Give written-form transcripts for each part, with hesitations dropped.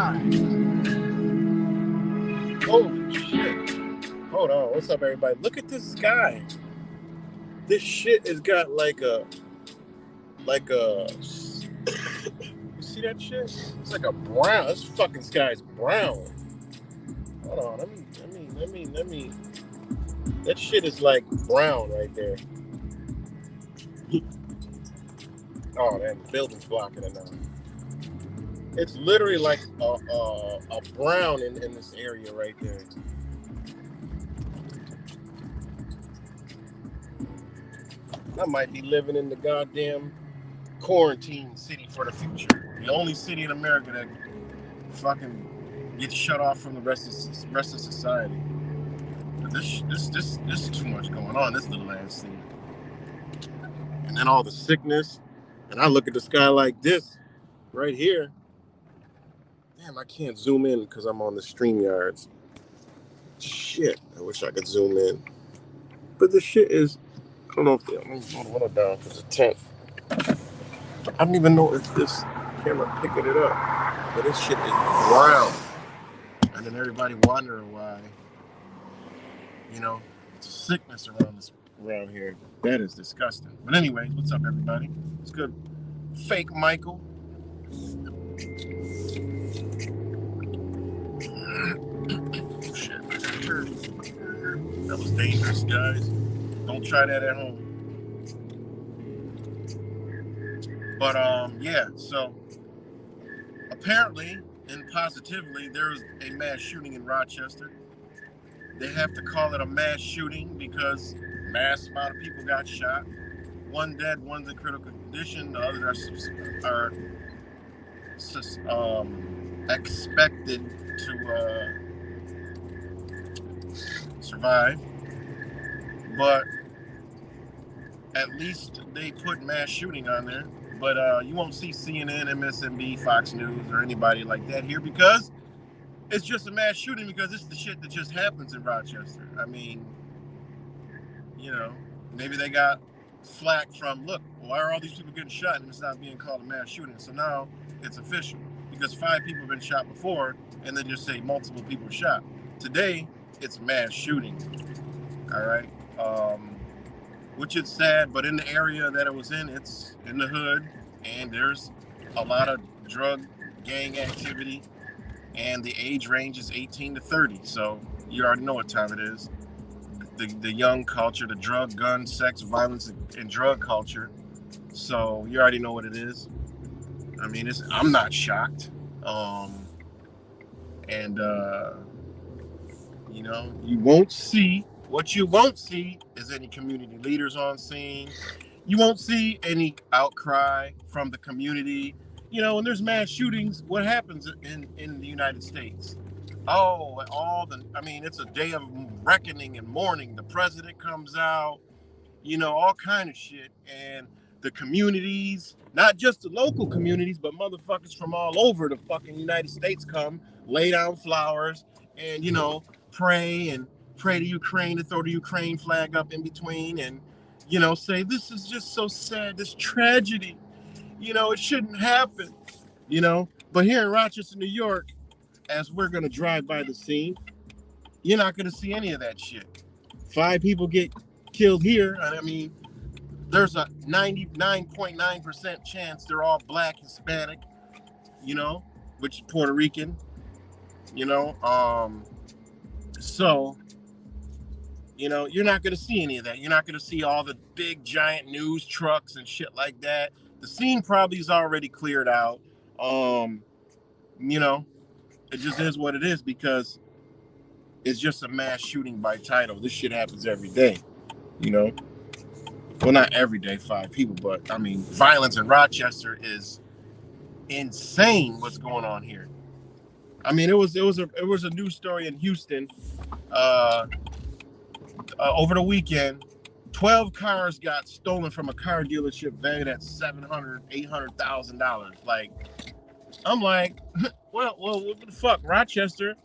live. Holy shit. Hold on. What's up, everybody? Look at this sky. This shit has got like a you see that shit? It's like a brown. This fucking sky's brown. Hold on. Let me. That shit is like brown right there. Oh, that building's blocking it now. It's literally like a brown in this area right there. I might be living in the goddamn quarantine city for the future. The only city in America that fucking gets shut off from the rest of society. But this is too much going on. This little ass city, and then all the sickness. And I look at the sky like this, right here. Damn, I can't zoom in because I'm on the StreamYards. Shit, I wish I could zoom in. But the shit is, I don't know if I'm going to hold the window down because it's tent. I don't even know if this camera picking it up. But this shit is brown. And then everybody wondering why, it's a sickness around here. That is disgusting. But anyway, what's up, everybody? It's good. Fake Michael. Shit. That was dangerous, guys. Don't try that at home. But yeah, so apparently and positively there was a mass shooting in Rochester. They have to call it a mass shooting because mass amount of people got shot. One dead, one's in critical condition. The others are expected to survive. But at least they put mass shooting on there. But you won't see CNN, MSNBC, Fox News, or anybody like that here because it's just a mass shooting because it's the shit that just happens in Rochester. I mean, maybe they got flack from, look, why are all these people getting shot and it's not being called a mass shooting? So now it's official because 5 people have been shot before and they just say multiple people shot. Today, it's mass shooting. All right. Which is sad, but in the area that it was in, it's in the hood and there's a lot of drug gang activity and the age range is 18 to 30. So you already know what time it is. The young culture, the drug, gun, sex, violence, and drug culture. So you already know what it is. I mean, I'm not shocked. You won't see, what you won't see is any community leaders on scene. You won't see any outcry from the community. When there's mass shootings, what happens in the United States? Oh, it's a day of reckoning and mourning. The president comes out, all kind of shit. And the communities, not just the local communities, but motherfuckers from all over the fucking United States come, lay down flowers and, pray to Ukraine, to throw the Ukraine flag up in between and, say, this is just so sad, this tragedy, it shouldn't happen, But here in Rochester, New York, as we're going to drive by the scene, you're not going to see any of that shit. 5 people get killed here. And I mean, there's a 99.9% chance they're all black, Hispanic, which is Puerto Rican, So, you're not going to see any of that. You're not going to see all the big, giant news trucks and shit like that. The scene probably is already cleared out. It just is what it is because it's just a mass shooting by title. This shit happens every day, Well, not every day, 5 people, but I mean, violence in Rochester is insane. What's going on here? I mean, it was a news story in Houston over the weekend. 12 cars got stolen from a car dealership valued at $800,000. Like, I'm like, well, what the fuck? Rochester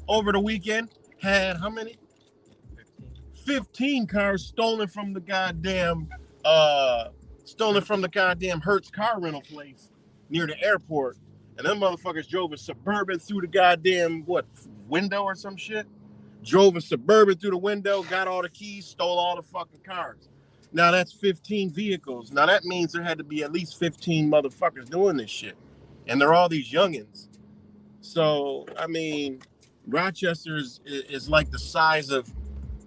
over the weekend had how many? 15 cars stolen from the goddamn Hertz car rental place near the airport. And them motherfuckers drove a Suburban through the goddamn, window or some shit? Drove a Suburban through the window, got all the keys, stole all the fucking cars. Now that's 15 vehicles. Now that means there had to be at least 15 motherfuckers doing this shit. And they're all these youngins. So, I mean, Rochester is like the size of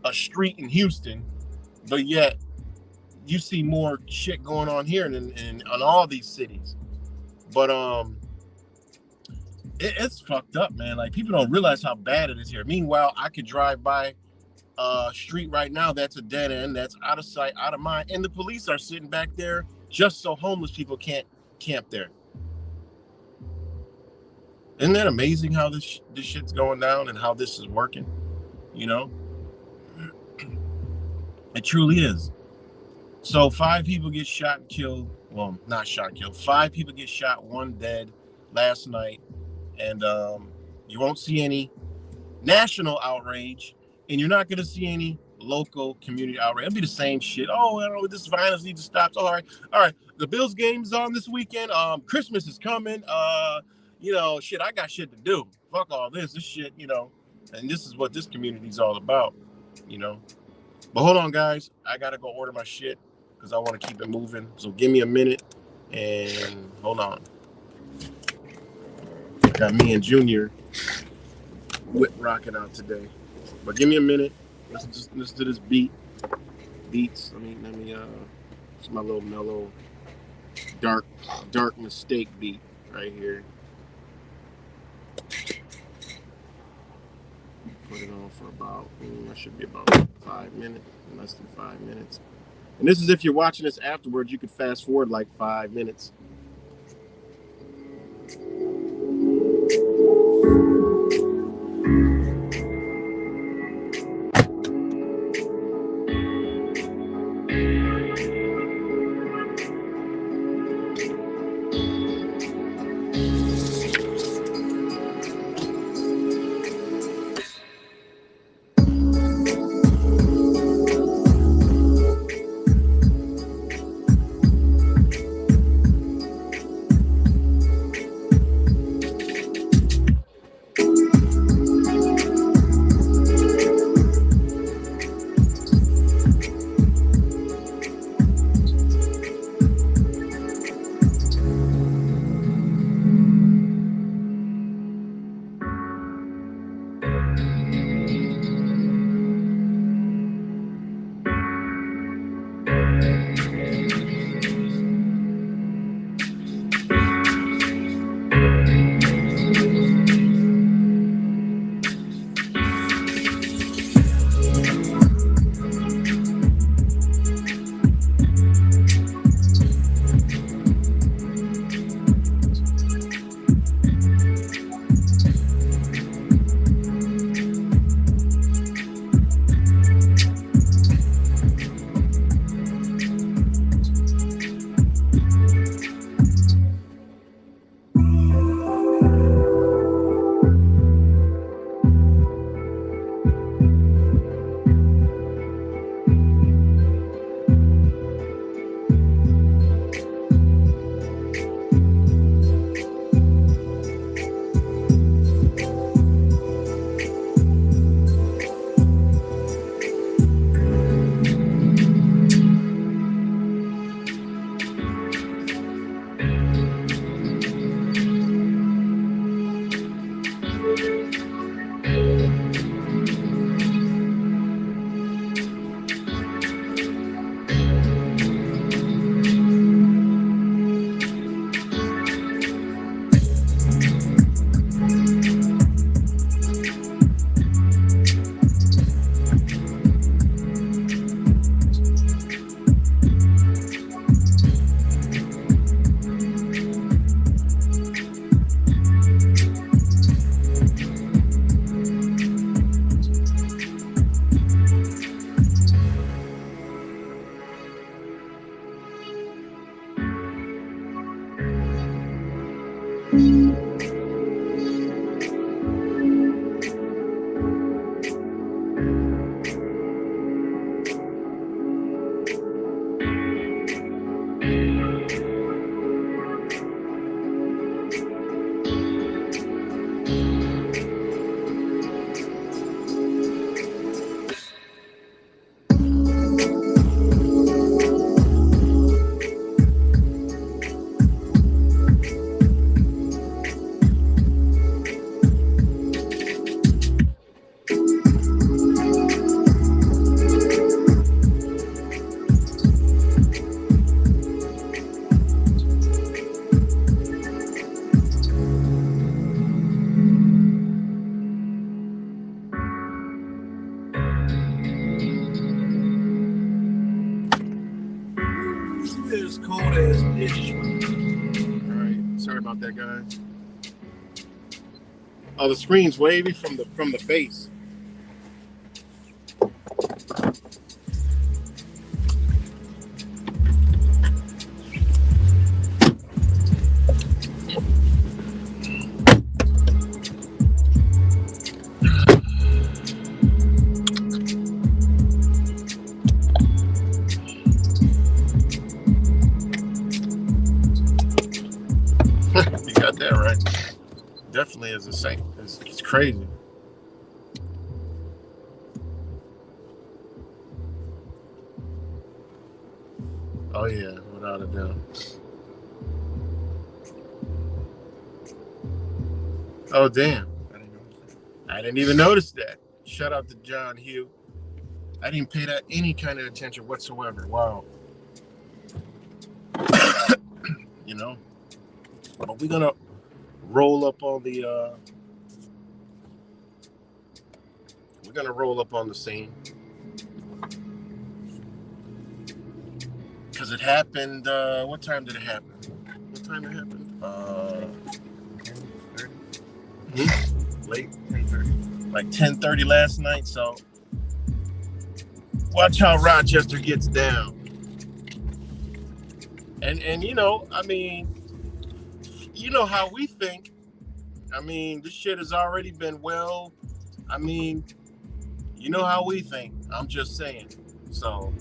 a street in Houston, but yet you see more shit going on here in all these cities. But it's fucked up, man. Like, people don't realize how bad it is here. Meanwhile, I could drive by a street right now that's a dead end, that's out of sight, out of mind, and the police are sitting back there just so homeless people can't camp there. Isn't that amazing how this shit's going down and how this is working? You know? It truly is. So 5 people get shot and killed. Well, not shot and killed. 5 people get shot, 1 dead last night. And you won't see any national outrage, and you're not going to see any local community outrage. It'll be the same shit. Oh, this violence needs to stop. All right. The Bills game's on this weekend. Christmas is coming. Shit, I got shit to do. Fuck all this shit, and this is what this community's all about, But hold on, guys. I got to go order my shit because I want to keep it moving. So give me a minute and hold on. Got me and Junior rocking out today. But give me a minute. Let's do this beats. Let me it's my little mellow dark mistake beat right here. Put it on for about I should be about 5 minutes, less than 5 minutes. And this is if you're watching this afterwards, you could fast forward like 5 minutes. about that guy. Oh, the screen's wavy from the face. You got that right. Definitely is a saint. It's crazy. Oh yeah, without a doubt. Oh damn! I didn't even notice that. Shout out to John Hugh. I didn't pay that any kind of attention whatsoever. Wow. You know, but we're gonna roll up on the. We're gonna roll up on the scene because it happened. What time did it happen? What time it happened? 10:30. Late 10:30. Like 10:30 last night. So watch how Rochester gets down. And you know, I mean, you know how we think. I mean, this shit has already been well. I mean, you know how we think. I'm just saying. So,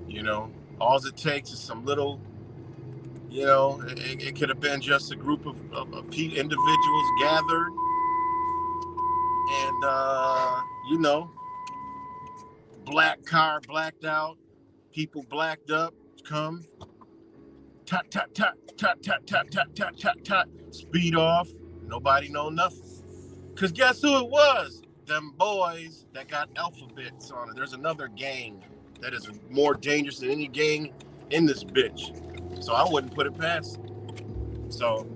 you know, all it takes is some little, you know, it could have been just a group of individuals gathered. And, you know, black car blacked out, people blacked up, come, tot, tot, tot, tot, tot, tot, tot, tot, tot, tot, speed off, nobody know nothing. Because guess who it was? Them boys that got alphabets on it. There's another gang that is more dangerous than any gang in this bitch. So I wouldn't put it past. So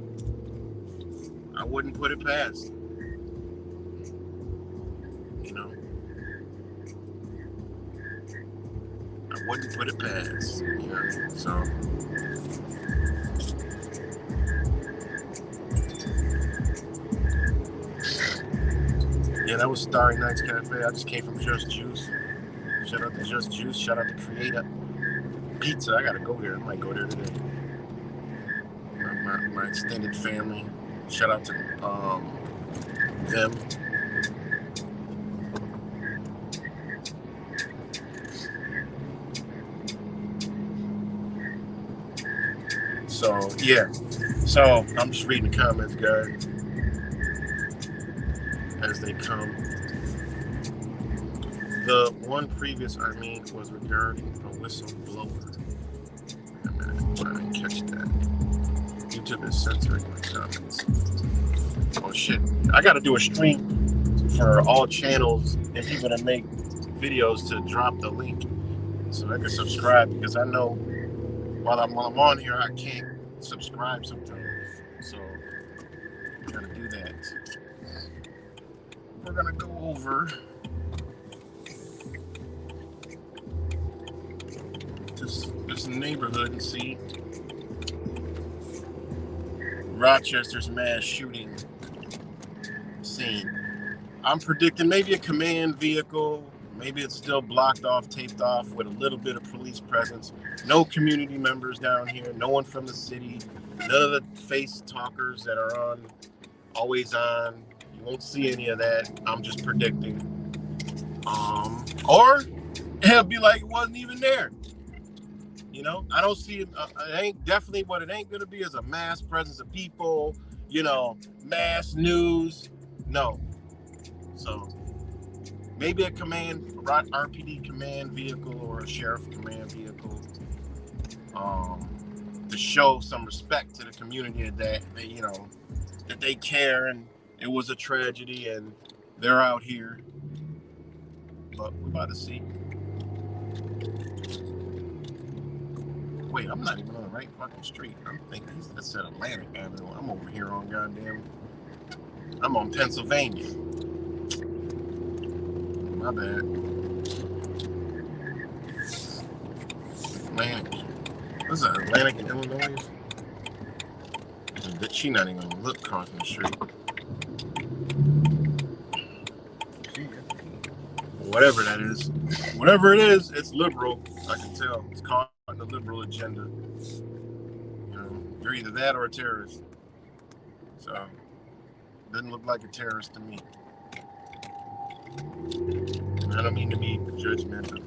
I wouldn't put it past. You know? I wouldn't put it past. You know? So yeah, that was Starry Nights Cafe. I just came from Just Juice. Shout out to Just Juice. Shout out to Creator Pizza. I gotta go there. I might go there today. My extended family. Shout out to them. So yeah. So I'm just reading the comments, guys, as they come. The one previous I was regarding a whistleblower. I didn't catch that. YouTube is censoring my comments. Oh shit. I gotta do a stream for all channels and people that make videos to drop the link so I can subscribe, because I know while I'm on here I can't subscribe sometimes. So I gotta do that. We're gonna go over this neighborhood and see Rochester's mass shooting scene. I'm predicting maybe a command vehicle. Maybe it's still blocked off, taped off with a little bit of police presence. No community members down here. No one from the city. None of the face talkers that are always on. You won't see any of that. I'm just predicting. Or it'll be like it wasn't even there. You know, I don't see it. It ain't definitely what it ain't going to be is a mass presence of people, you know, mass news. No. So maybe a RPD command vehicle or a sheriff command vehicle to show some respect to the community that they, you know, that they care and it was a tragedy and they're out here. But we're about to see. Wait, I'm not even on the right fucking street. I'm thinking that said Atlantic Avenue. I'm over here on I'm on Pennsylvania. My bad. Atlantic. What's that, Atlantic in Illinois? That she not even gonna look crossing the street. Whatever that is, whatever it is, it's liberal. I can tell. It's caught in the liberal agenda. You know, you're either that or a terrorist. So, doesn't look like a terrorist to me. I don't mean to be judgmental.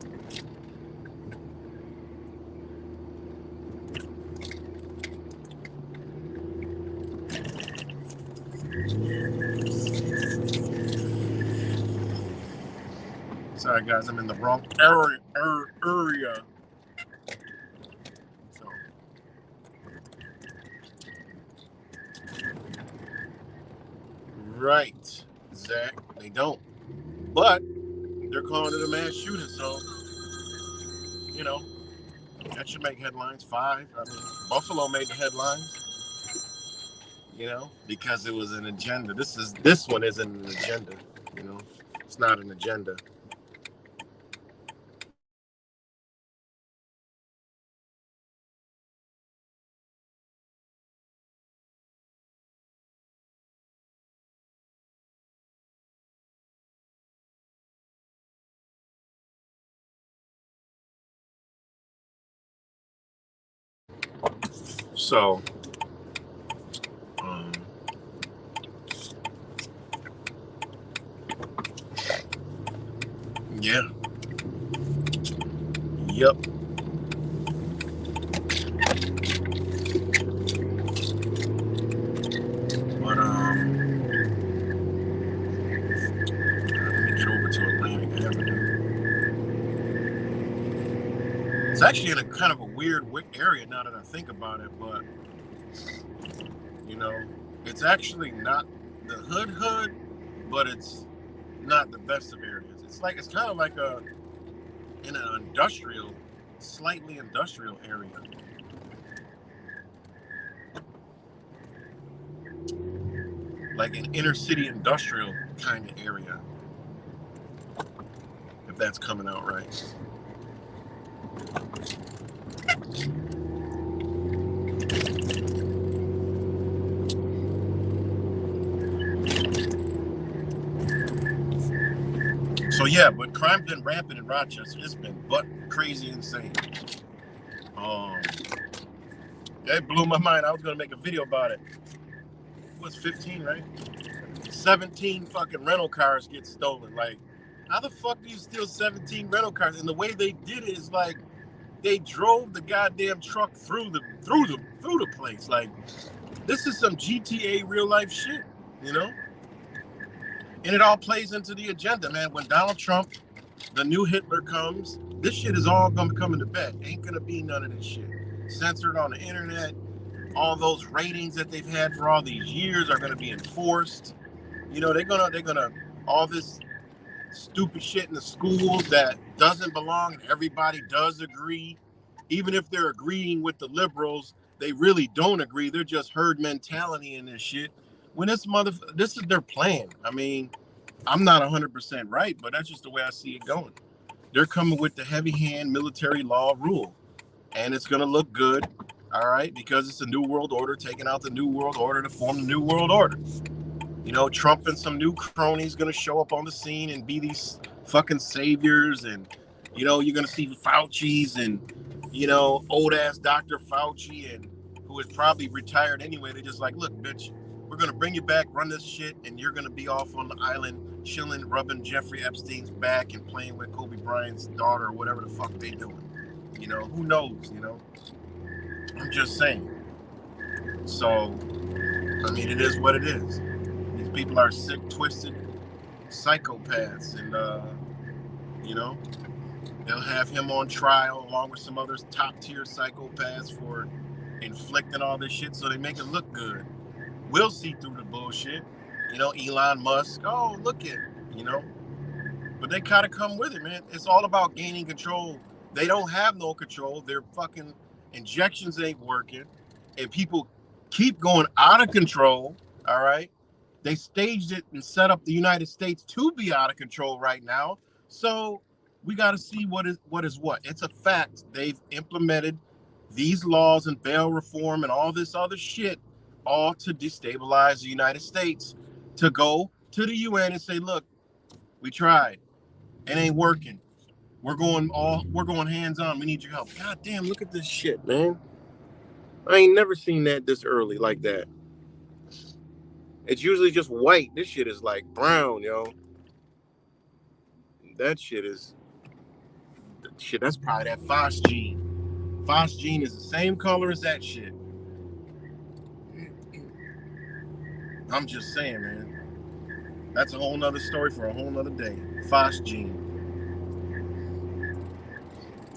Sorry, guys, I'm in the wrong area. So, right, Zach. They don't, but they're calling it a mass shooting. So, you know, that should make headlines. 5. I mean, Buffalo made the headlines. You know, because it was an agenda. This one isn't an agenda. You know, it's not an agenda. So, um, yeah, yep. But let me get over to Atlantic Avenue. It's actually in a kind of a weird area now that I think about it, but you know, it's actually not the hood, but it's not the best of areas. It's kind of like in an slightly industrial area. Like an inner city industrial kind of area, if that's coming out right. So yeah, but crime's been rampant in Rochester. It's been butt crazy insane. Um, it blew my mind. I was gonna make a video about it. It was 15, right? 17 fucking rental cars get stolen. Like, how the fuck do you steal 17 rental cars? And the way they did it is like they drove the goddamn truck through the place. Like, this is some GTA real life shit, you know? And it all plays into the agenda, man. When Donald Trump, the new Hitler, comes, this shit is all gonna come into bed. Ain't gonna be none of this shit. Censored on the internet. All those ratings that they've had for all these years are gonna be enforced. You know, they're gonna all this stupid shit in the schools that doesn't belong. Everybody does agree. Even if they're agreeing with the liberals, they really don't agree. They're just herd mentality in this shit. When this is their plan. I mean, I'm not 100% right, but that's just the way I see it going. They're coming with the heavy hand military law rule, and it's going to look good, all right, because it's a new world order, taking out the new world order to form the new world order. You know, Trump and some new cronies going to show up on the scene and be these fucking saviors, and you know, you're going to see Fauci's and you know, old ass Dr. Fauci, and who is probably retired anyway. They're just like, look, bitch, we're gonna bring you back, run this shit, and you're gonna be off on the island, chilling, rubbing Jeffrey Epstein's back and playing with Kobe Bryant's daughter or whatever the fuck they doing. You know, who knows? You know, I'm just saying. So, I mean, it is what it is. These people are sick, twisted psychopaths, and you know, they'll have him on trial along with some other top tier psychopaths for inflicting all this shit so they make it look good. We'll see through the bullshit. You know, Elon Musk, oh, look at, you know. But they kind of come with it, man. It's all about gaining control. They don't have no control. Their fucking injections ain't working. And people keep going out of control, all right? They staged it and set up the United States to be out of control right now. So we got to see what is what. It's a fact. They've implemented these laws and bail reform and all this other shit all to destabilize the United States, to go to the UN and say, look, we tried. It ain't working. We're going hands on. We need your help. God damn, look at this shit, man. I ain't never seen that this early like that. It's usually just white. This shit is like brown, yo. That shit is shit. That's probably that phosgene. Phosgene is the same color as that shit. I'm just saying, man. That's a whole nother story for a whole nother day. Phosgene.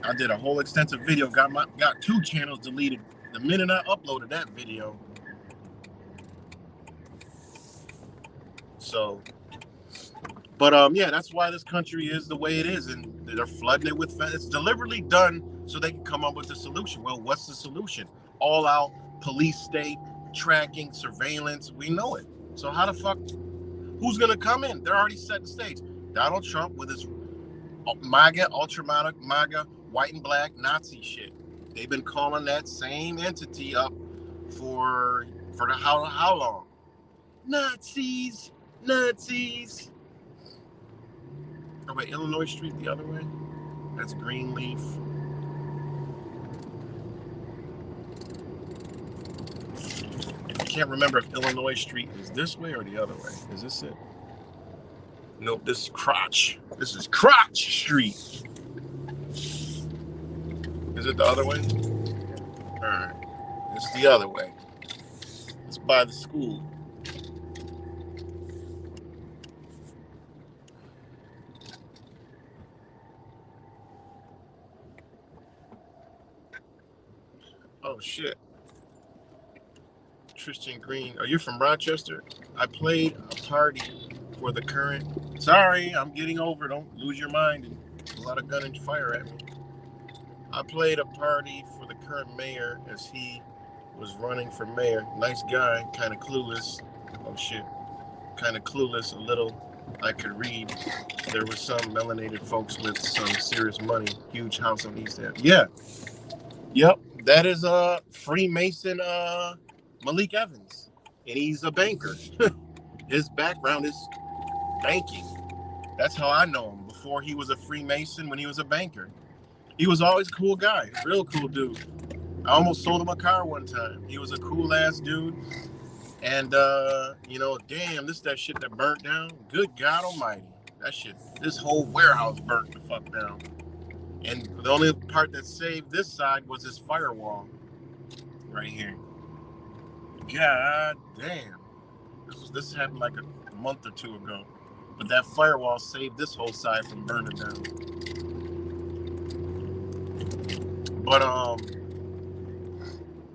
I did a whole extensive video. Got 2 channels deleted the minute I uploaded that video. So, but yeah, that's why this country is the way it is, and they're flooding it with. It's deliberately done so they can come up with a solution. Well, what's the solution? All out police state tracking, surveillance. We know it. So how the fuck? Who's gonna come in? They're already setting the stage. Donald Trump with his MAGA, MAGA, white and black Nazi shit. They've been calling that same entity up for the how long? Nazis. Oh wait, Illinois Street the other way? That's Greenleaf. I can't remember if Illinois Street is this way or the other way. Is this it? Nope, this is Crotch. This is Crotch Street. Is it the other way? Alright. It's the other way. It's by the school. Oh shit. Tristan Green. Are you from Rochester? I played a party for the current. Sorry, I'm getting over. Don't lose your mind and a lot of gun and fire at me. I played a party for the current mayor as he was running for mayor. Nice guy, kind of clueless. Oh shit. Kind of clueless, a little. I could read. There were some melanated folks with some serious money. Huge house on East Ave. Yeah. Yep. That is Freemason Malik Evans. And he's a banker. His background is banking. That's how I know him. Before he was a Freemason, when he was a banker. He was always a cool guy. Real cool dude. I almost sold him a car one time. He was a cool ass dude. And you know, damn, this is that shit that burnt down. Good God Almighty. That shit, this whole warehouse burnt the fuck down. And the only part that saved this side was this firewall right here. God damn. This happened like a month or 2 ago. But that firewall saved this whole side from burning down. But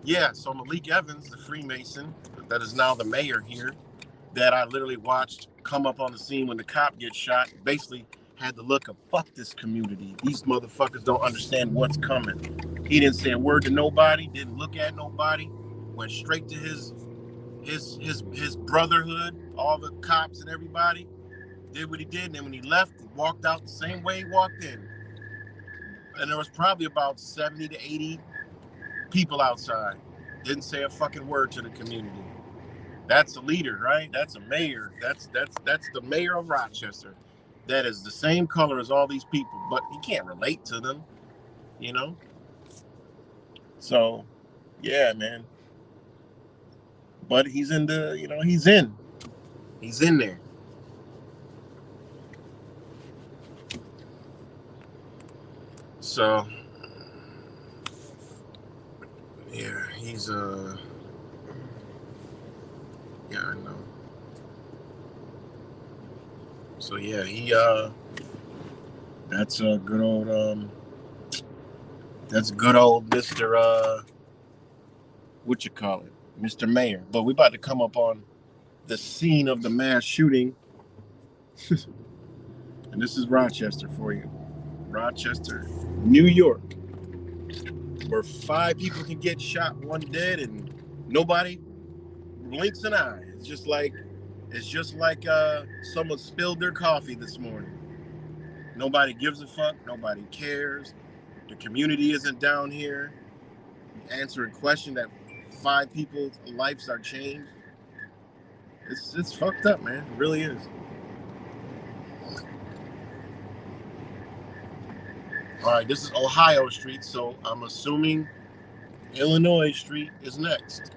yeah, so Malik Evans, the Freemason, that is now the mayor here, that I literally watched come up on the scene when the cop gets shot, basically had the look of fuck this community. These motherfuckers don't understand what's coming. He didn't say a word to nobody, didn't look at nobody, went straight to his brotherhood, all the cops and everybody, did what he did, and then when he left, he walked out the same way he walked in. And there was probably about 70 to 80 people outside. Didn't say a fucking word to the community. That's a leader, right? That's a mayor. That's the mayor of Rochester. That is the same color as all these people, but he can't relate to them, you know? So, yeah, man. But he's in the, you know, he's in there. So, yeah, he's, yeah, I know. So, yeah, that's a good old, Mr., what you call it? Mr. Mayor. But we about to come up on the scene of the mass shooting. And this is Rochester for you. Rochester, New York, where 5 people can get shot, 1 dead, and nobody blinks an eye. It's just like someone spilled their coffee this morning. Nobody gives a fuck. Nobody cares. The community isn't down here answering questions that 5 people's lives are changed. It's fucked up, man. It really is. All right, this is Ohio Street, so I'm assuming Illinois Street is next.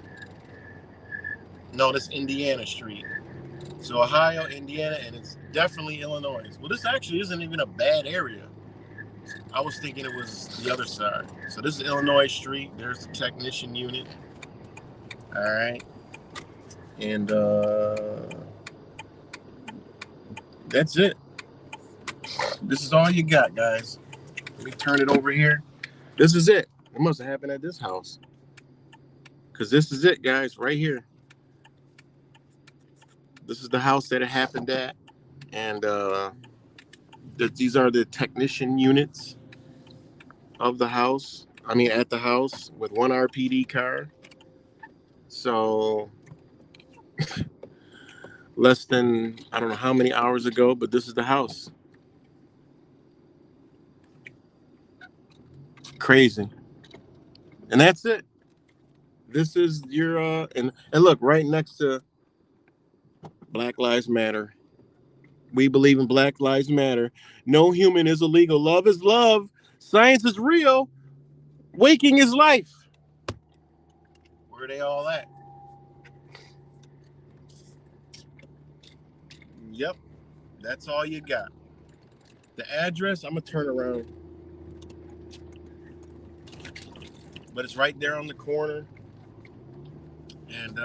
No, this is Indiana Street. So Ohio, Indiana, and it's definitely Illinois. Well, this actually isn't even a bad area. I was thinking it was the other side. So this is Illinois Street. There's the technician unit. All right. And that's it. This is all you got, guys. Let me turn it over here. This is it. It must have happened at this house. Because this is it, guys, right here. This is the house that it happened at. And these are the technician units of the house. I mean, at the house with 1 RPD car. So less than, I don't know how many hours ago, but this is the house. Crazy. And that's it. This is your, and look, right next to Black Lives Matter. We believe in Black Lives Matter. No human is illegal. Love is love. Science is real. Waking is life. Where are they all at? Yep. That's all you got. The address, I'm going to turn around. But it's right there on the corner. And,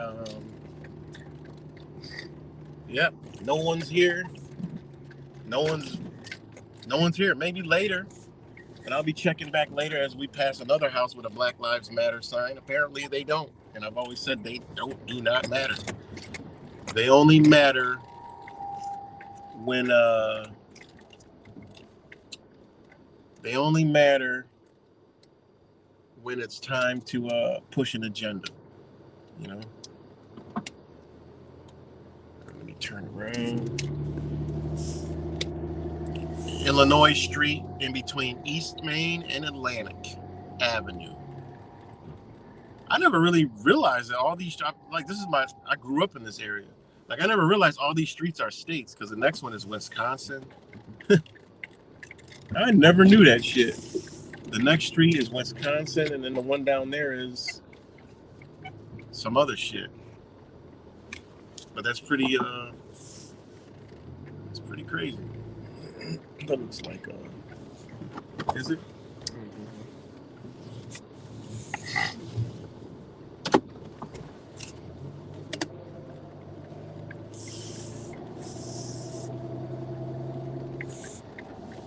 yep, no one's here. No one's here. Maybe later. And I'll be checking back later as we pass another house with a Black Lives Matter sign. Apparently they don't. And I've always said they do not matter. They only matter when it's time to push an agenda, you know. Let me turn around. Illinois Street in between East Main and Atlantic Avenue. I never really realized that all these, like, I grew up in this area. Like, I never realized all these streets are states, because the next one is Wisconsin. I never knew that shit. The next street is Wisconsin, and then the one down there is some other shit. But that's pretty, it's pretty crazy. That looks like, is it?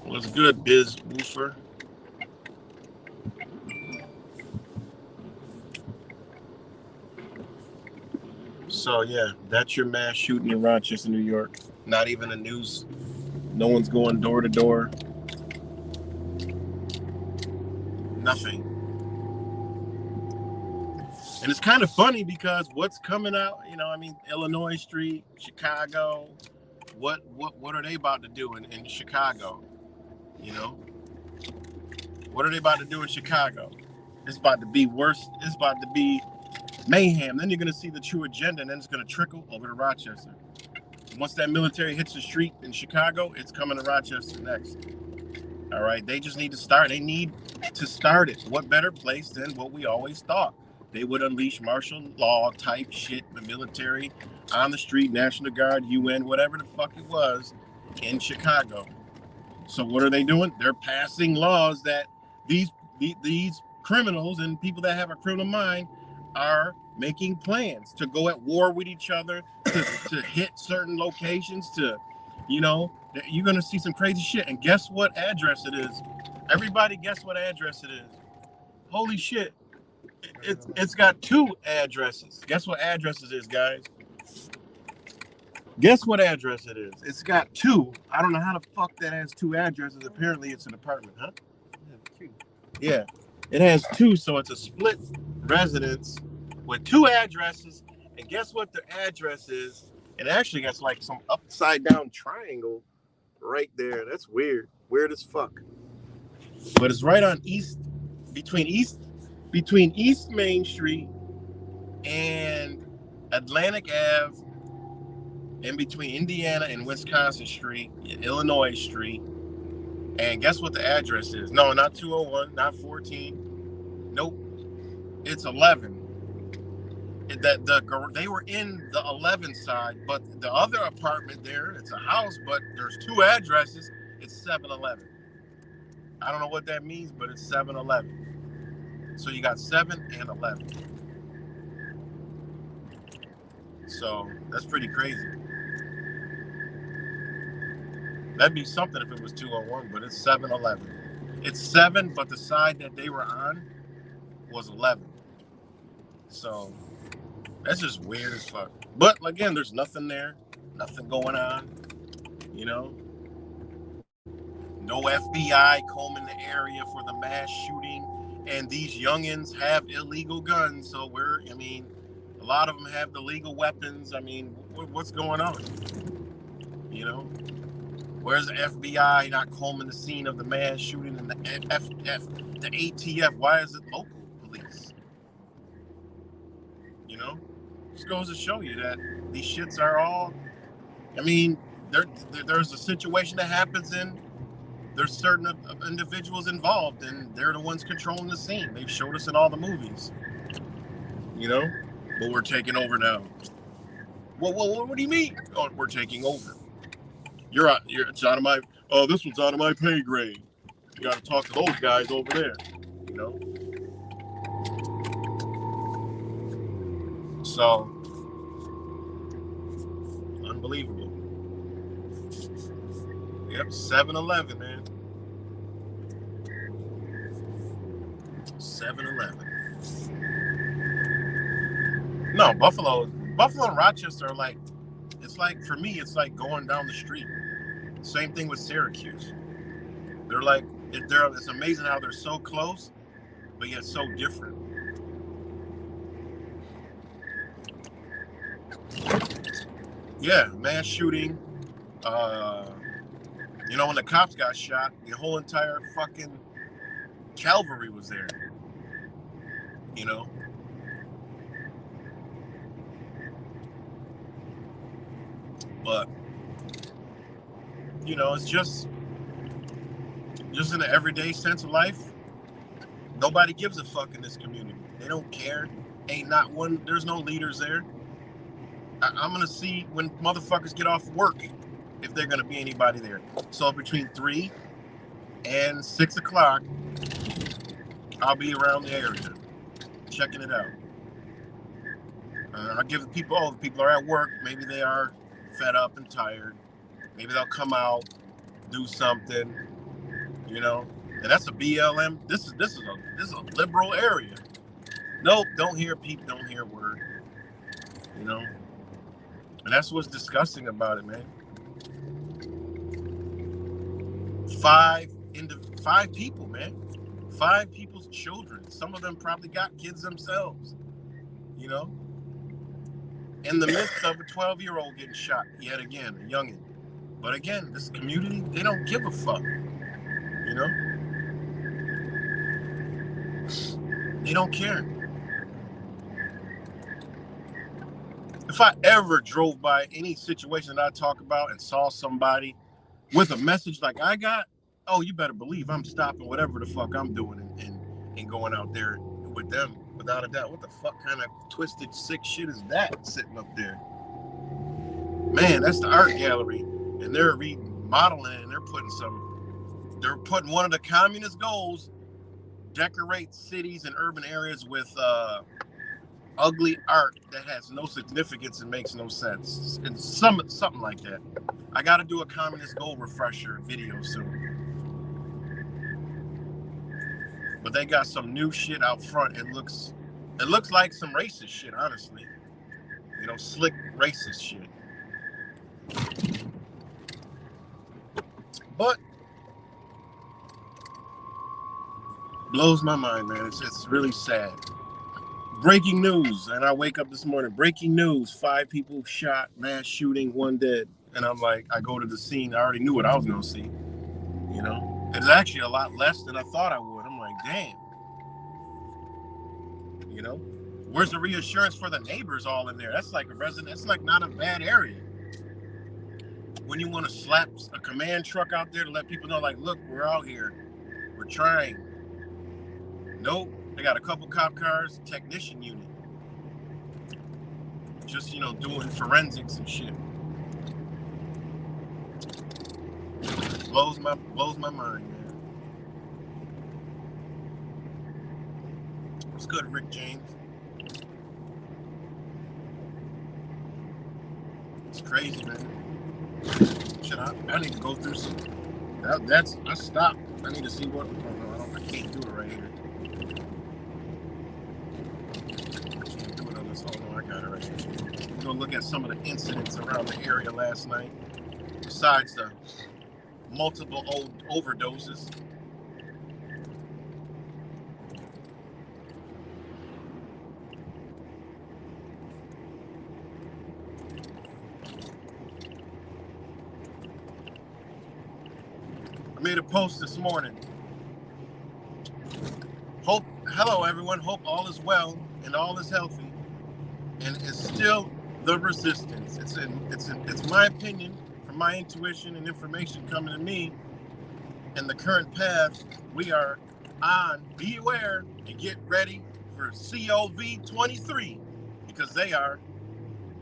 What's good, Biz Woofer? So yeah, that's your mass shooting in Rochester, New York. Not even the news. No one's going door to door. Nothing. And it's kind of funny because what's coming out, you know, I mean, Illinois Street, Chicago, what are they about to do in Chicago? You know? What are they about to do in Chicago? It's about to be worse. It's about to be mayhem. Then you're going to see the true agenda, and then it's going to trickle over to Rochester. Once that military hits the street in Chicago, it's coming to Rochester next. All right? They just need to start. They need to start it. What better place than what we always thought? They would unleash martial law type shit, the military on the street, National Guard, UN, whatever the fuck it was, in Chicago. So what are they doing? They're passing laws that these criminals and people that have a criminal mind are making plans to go at war with each other, to hit certain locations, to, you know, you're going to see some crazy shit. And guess what address it is? Everybody guess what address it is. Holy shit. It's got 2 addresses. Guess what address it is, guys? Guess what address it is? It's got 2. I don't know how the fuck that has 2 addresses. Apparently it's an apartment, huh? Yeah. It has 2, so it's a split residence with 2 addresses. And guess what the address is? It actually got like some upside down triangle right there. That's weird. Weird as fuck. But it's right on between East Main Street and Atlantic Ave, in between Indiana and Wisconsin Street, Illinois Street. And guess what the address is? No, not 201, not 14. Nope, it's 11. They were in the 11 side, but the other apartment there, it's a house, but there's two addresses. It's 7-Eleven. I don't know what that means, but it's 7-Eleven. So you got 7 and 11. So that's pretty crazy. That'd be something if it was 201, but it's 7-Eleven. It's 7, but the side that they were on was 11. So that's just weird as fuck. But again, there's nothing there, nothing going on, you know. No FBI combing the area for the mass shooting, and these youngins have illegal guns. So a lot of them have the legal weapons. I mean, what's going on? You know, where's the FBI not combing the scene of the mass shooting, and the ATF? Why is it local police? You know, just goes to show you that these shits are all. I mean, there's a situation that happens in. There's certain individuals involved, and they're the ones controlling the scene. They've showed us in all the movies, you know. But we're taking over now. Well, what do you mean? Oh, we're taking over. It's out of my. Oh, this one's out of my pay grade. You got to talk to those guys over there, you know. So, unbelievable. Yep, 7-Eleven, man. 7-Eleven. No, Buffalo and Rochester are like, it's like, for me, it's like going down the street. Same thing with Syracuse. They're like, it's amazing how they're so close, but yet so different. Yeah, mass shooting. You know, when the cops got shot, the whole entire fucking cavalry was there. You know? But, you know, it's just in the everyday sense of life, nobody gives a fuck in this community. They don't care. Ain't not one, there's no leaders there. I'm going to see when motherfuckers get off work if they're going to be anybody there. So between 3 and 6 o'clock, I'll be around the area checking it out. I'll give the people are at work. Maybe they are fed up and tired. Maybe they'll come out, do something, you know. And that's a BLM. This is a liberal area. Nope, don't hear peep, don't hear word. You know. And that's what's disgusting about it, man. 5 people, man. 5 people's children. Some of them probably got kids themselves. You know? In the midst of a 12-year-old getting shot yet again, a youngin'. But again, this community, they don't give a fuck. You know? They don't care. If I ever drove by any situation that I talk about and saw somebody with a message like I got, oh, you better believe I'm stopping whatever the fuck I'm doing and going out there with them without a doubt. What the fuck kind of twisted, sick shit is that sitting up there? Man, that's the art gallery. And they're remodeling and they're putting one of the communist goals, decorate cities and urban areas with ugly art that has no significance and makes no sense. And something like that. I got to do a communist goal refresher video soon. But they got some new shit out front. It looks like some racist shit, honestly. You know, slick racist shit. But blows my mind, man. It's really sad. Breaking news, and I wake up this morning. Breaking news: 5 people shot, mass shooting, 1 dead. And I'm like, I go to the scene. I already knew what I was gonna see. You know, it's actually a lot less than I thought I would. I'm like, damn. You know, Where's the reassurance for the neighbors all in there? That's like a resident. That's like not a bad area. When you want to slap a command truck out there to let people know, like, look, we're out here. We're trying. Nope. They got a couple cop cars, technician unit. Just, doing forensics and shit. Blows my mind, man. What's good, Rick James? It's crazy, man. Shit, I need to go through some. I stopped. I need to see what. Oh no, I can't do it right here. I can't do it on this. Oh no, I got it right here. I'm gonna look at some of the incidents around the area last night. Besides the multiple overdoses. I made a post this morning. Hello everyone, hope all is well and all is healthy, and it's still the resistance. It's my opinion, from my intuition and information coming to me, and the current path we are on. Be aware and get ready for COV23, because they are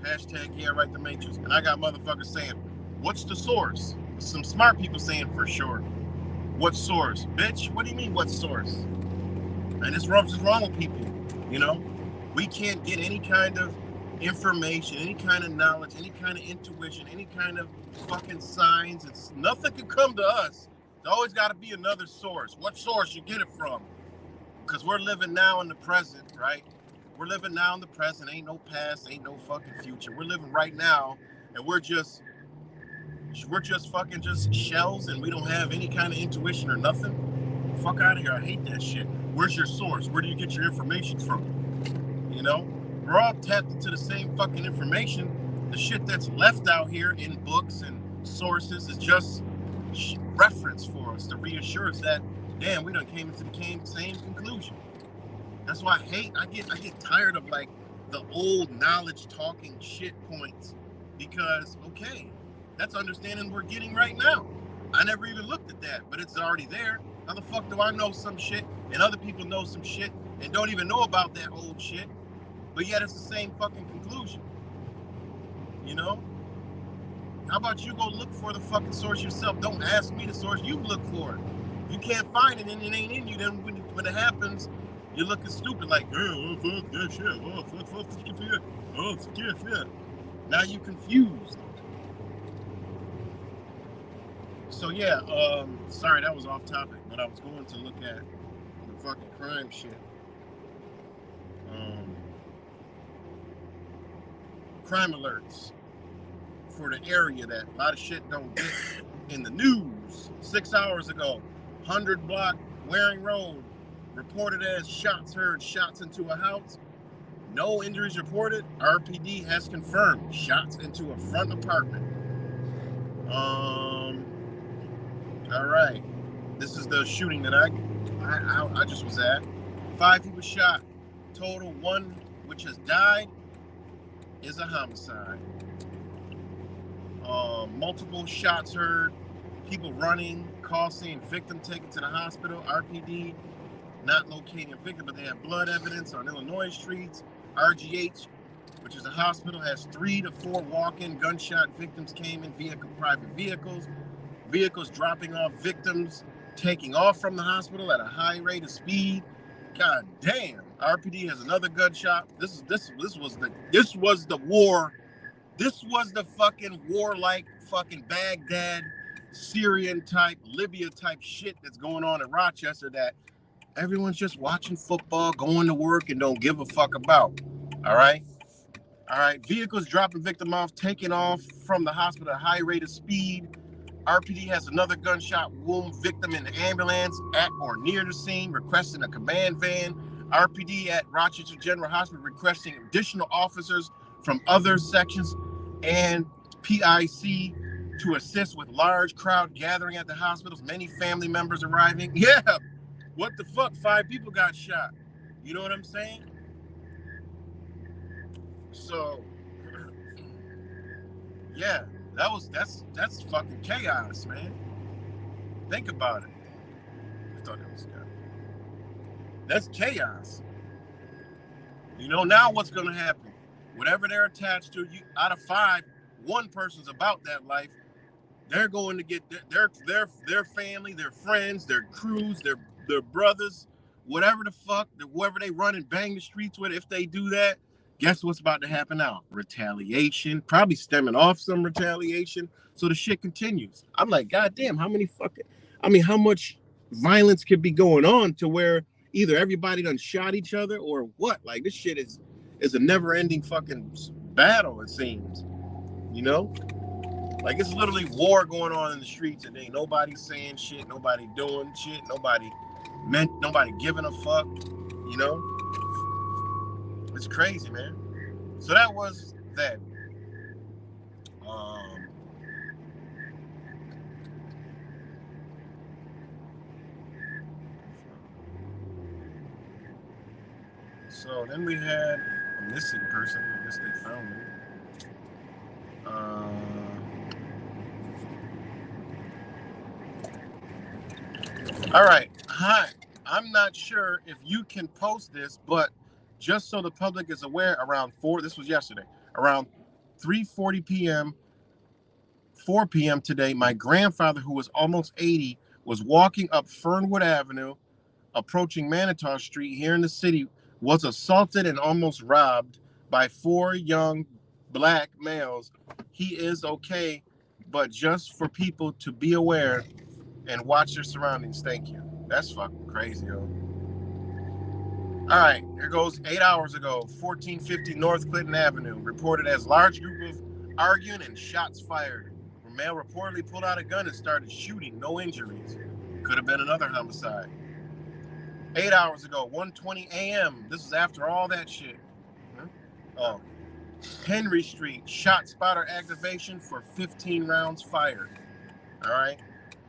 #the Matrix. And I got motherfuckers saying, what's the source? Some smart people saying, for sure. What source? Bitch, what do you mean, what source? And it's wrong with people, We can't get any kind of information, any kind of knowledge, any kind of intuition, any kind of fucking signs. Nothing can come to us. There's always got to be another source. What source you get it from? Because we're living now in the present, right? We're living now in the present. Ain't no past, ain't no fucking future. We're living right now, and we're just fucking just shells, and we don't have any kind of intuition or nothing. Fuck out of here. I hate that shit. Where's your source? Where do you get your information from? We're all tapped into the same fucking information. The shit that's left out here in books and sources is just reference for us to reassure us that, damn, we done came into the same conclusion. That's why I get tired of like the old knowledge talking shit points, because okay, that's understanding we're getting right now. I never even looked at that, but it's already there. How the fuck do I know some shit and other people know some shit and don't even know about that old shit, but yet it's the same fucking conclusion? How about you go look for the fucking source yourself? Don't ask me the source. You look for it. If you can't find it and it ain't in you, then when it happens, you're looking stupid like, oh, fuck that shit. Oh, fuck this shit. Oh, it's shit. Now you confused. So yeah, sorry that was off topic, but I was going to look at the fucking crime shit. Crime alerts for the area that a lot of shit don't get in the news. 6 hours ago, 100 block Waring Road, reported as shots heard, shots into a house. No injuries reported. RPD has confirmed shots into a front apartment. All right. This is the shooting that I just was at. 5 people shot. Total 1 which has died is a homicide. Multiple shots heard. People running. Call saying victim taken to the hospital. RPD not locating a victim, but they have blood evidence on Illinois streets. RGH, which is a hospital, has 3 to 4 walk-in gunshot victims came in private vehicles. Vehicles dropping off victims, taking off from the hospital at a high rate of speed. God damn. RPD has another gunshot. This was the war. This was the fucking war-like fucking Baghdad, Syrian type, Libya type shit that's going on in Rochester that everyone's just watching football, going to work, and don't give a fuck about. All right. Vehicles dropping victim off, taking off from the hospital at a high rate of speed. RPD has another gunshot wound victim in the ambulance at or near the scene, requesting a command van. RPD at Rochester General Hospital requesting additional officers from other sections and PIC to assist with large crowd gathering at the hospitals. Many family members arriving. Yeah, what the fuck? 5 people got shot. You know what I'm saying? So yeah, that's fucking chaos, man. Think about it. I thought that was good. That's chaos. Now what's gonna happen? Whatever they're attached to, you out of five, one person's about that life. They're going to get their family, their friends, their crews, their brothers, whatever the fuck, whoever they run and bang the streets with. If they do that, guess what's about to happen now? Retaliation, probably stemming off some retaliation. So the shit continues. I'm like, God damn, how much violence could be going on to where either everybody done shot each other or what? Like this shit is a never ending fucking battle. It seems, you know. Like it's literally war going on in the streets, and ain't nobody saying shit, nobody doing shit, nobody giving a fuck. You know, it's crazy, man. So that was that. So then we had a missing person. I guess they found him. All right. Hi. I'm not sure if you can post this, but just so the public is aware, this was yesterday, around 3:40 p.m., 4 p.m. today, my grandfather, who was almost 80, was walking up Fernwood Avenue, approaching Manitou Street here in the city, was assaulted and almost robbed by 4 young black males. He is okay, but just for people to be aware and watch their surroundings. Thank you. That's fucking crazy, yo. All right, here goes 8 hours ago, 1450 North Clinton Avenue, reported as large group of arguing and shots fired. A male reportedly pulled out a gun and started shooting, no injuries. Could have been another homicide. 8 hours ago, 1:20 a.m. This is after all that shit. Oh, Henry Street, shot spotter activation for 15 rounds fired. All right.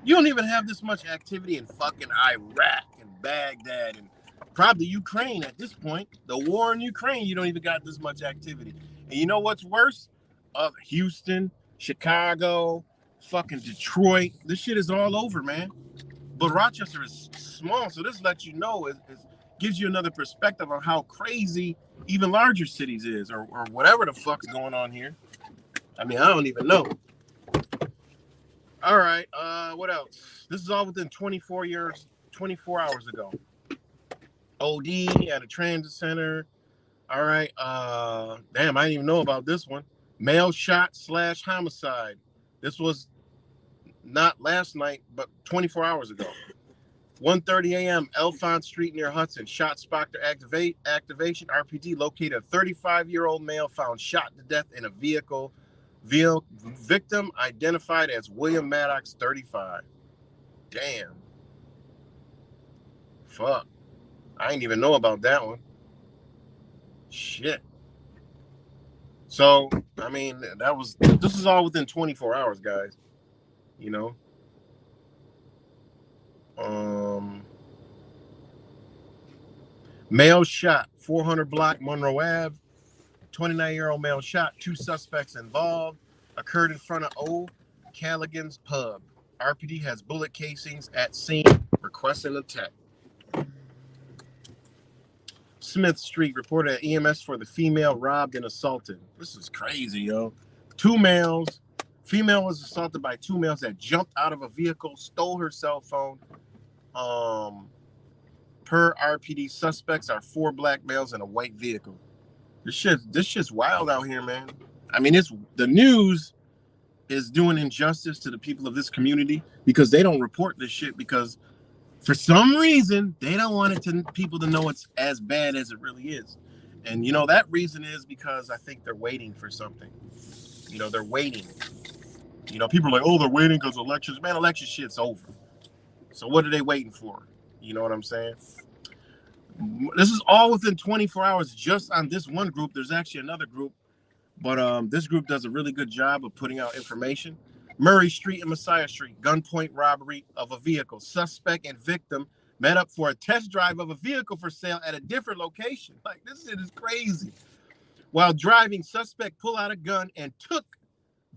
You don't even have this much activity in fucking Iraq and Baghdad and probably Ukraine at this point. The war in Ukraine, you don't even got this much activity. And you know what's worse? Houston, Chicago, fucking Detroit. This shit is all over, man. But Rochester is small, so this lets you know, it gives you another perspective on how crazy even larger cities is, or whatever the fuck's going on here. I mean, I don't even know. All right, what else? This is all within 24 hours ago. OD at a transit center. All right, damn, I didn't even know about this one. Male shot / homicide. This was not last night, but 24 hours ago. 1:30 a.m. Elfont Street near Hudson. Shot spotter activation. RPD located a 35-year-old male found shot to death in a vehicle. Victim identified as William Maddox, 35. Damn. Fuck. I didn't even know about that one. Shit. So, I mean, this is all within 24 hours, guys. You know? Male shot, 400 block Monroe Ave. 29-year-old male shot. 2 suspects involved. Occurred in front of Old Callaghan's Pub. RPD has bullet casings at scene. Requesting a tech. Smith Street reported at EMS for the female robbed and assaulted. This is crazy, yo. 2 males. Female was assaulted by 2 males that jumped out of a vehicle, stole her cell phone. Per RPD, suspects are 4 black males in a white vehicle. This shit's wild out here, man. I mean, the news is doing injustice to the people of this community because they don't report this shit because for some reason they don't want people to know it's as bad as it really is. And that reason is because I think they're waiting for something. They're waiting. People are like, oh, they're waiting because elections. Man, election shit's over. So what are they waiting for? You know what I'm saying? This is all within 24 hours just on this one group. There's actually another group, but this group does a really good job of putting out information. Murray Street and Messiah Street, gunpoint robbery of a vehicle. Suspect and victim met up for a test drive of a vehicle for sale at a different location. Like, this shit is crazy. While driving, suspect pulled out a gun and took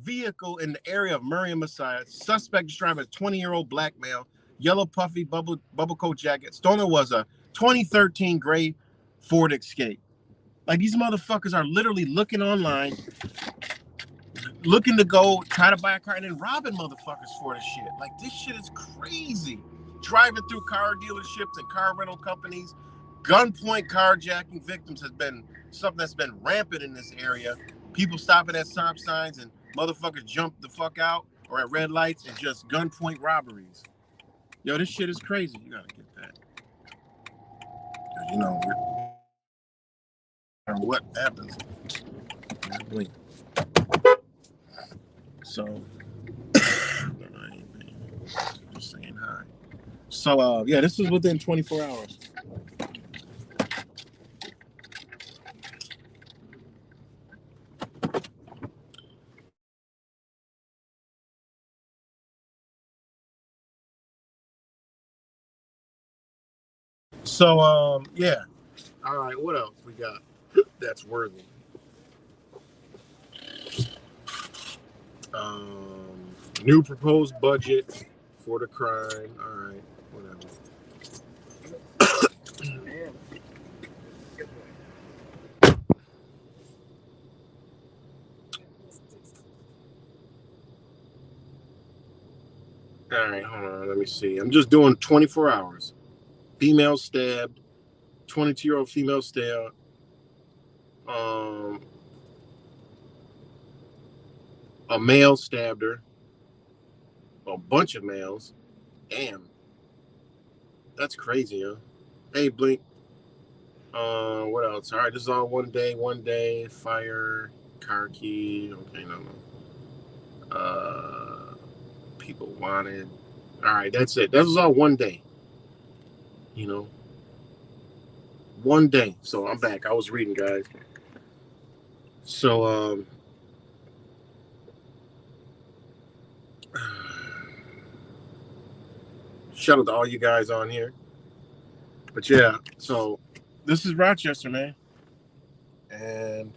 vehicle in the area of Murray Messiah. Suspect described as 20-year-old black male, yellow puffy bubble coat jacket. Stolen was a 2013 gray Ford Escape. Like, these motherfuckers are literally looking online, looking to go try to buy a car and then robbing motherfuckers for this shit. Like, this shit is crazy. Driving through car dealerships and car rental companies, gunpoint carjacking victims has been something that's been rampant in this area. People stopping at stop signs and motherfuckers jump the fuck out or at red lights and just gunpoint robberies. Yo, this shit is crazy. You gotta get that. You know, what happens. So, just saying hi. So, yeah, this is within 24 hours. So, yeah. All right, what else we got that's worthy? New proposed budget for the crime. All right, whatever. All right, hold on. Let me see. I'm just doing 24 hours. Female stabbed. 22-year-old female stabbed. A male stabbed her. A bunch of males. Damn. That's crazy, huh? Hey, Blink. What else? All right, this is all one day. Fire, car key. Okay, no. People wanted. All right, that's it. That was all one day. You know, one day. So I'm back. I was reading, guys. So, shout out to all you guys on here. But yeah, so this is Rochester, man. And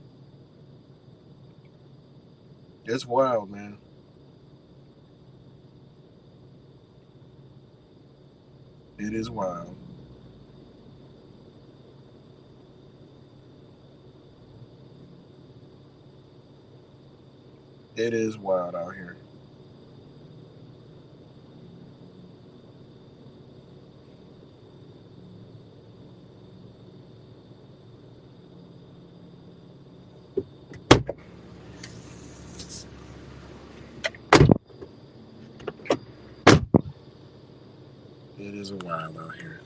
it's wild, man. It is wild. It is wild out here. It is wild out here.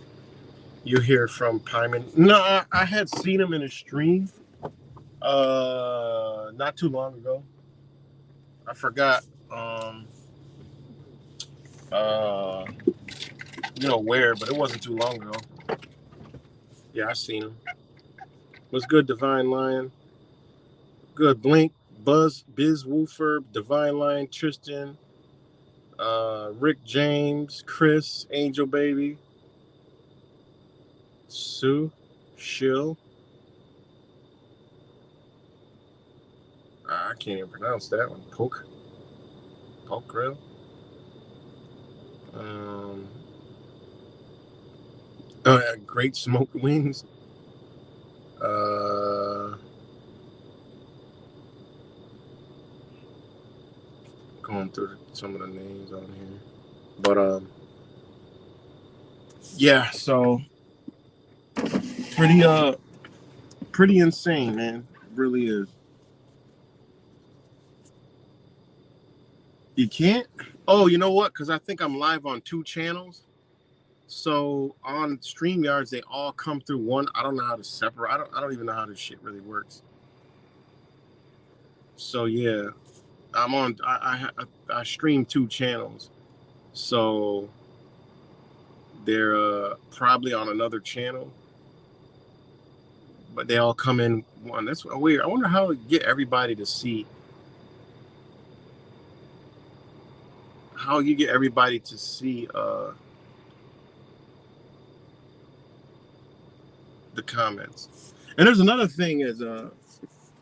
You hear from Pyman? No, I had seen him in a stream not too long ago. I forgot uh where, but it wasn't too long ago. Yeah, I seen him. Was good, Divine Lion. Good, Blink, Buzz, Biz Woofer, Divine Lion, Tristan, Rick James, Chris, Angel Baby, Sue, Shill. I can't even pronounce that one. Poke Grill. Great Smoked Wings. Going through some of the names on here, but yeah. So pretty insane, man. It really is. You can't. Oh, you know what? Because I think I'm live on 2 channels. So on StreamYards, they all come through one. I don't know how to separate. I don't even know how this shit really works. So yeah, I'm on. I stream 2 channels, so they're probably on another channel, but they all come in one. That's weird. I wonder how to get everybody to see. How you get everybody to see the comments. And there's another thing is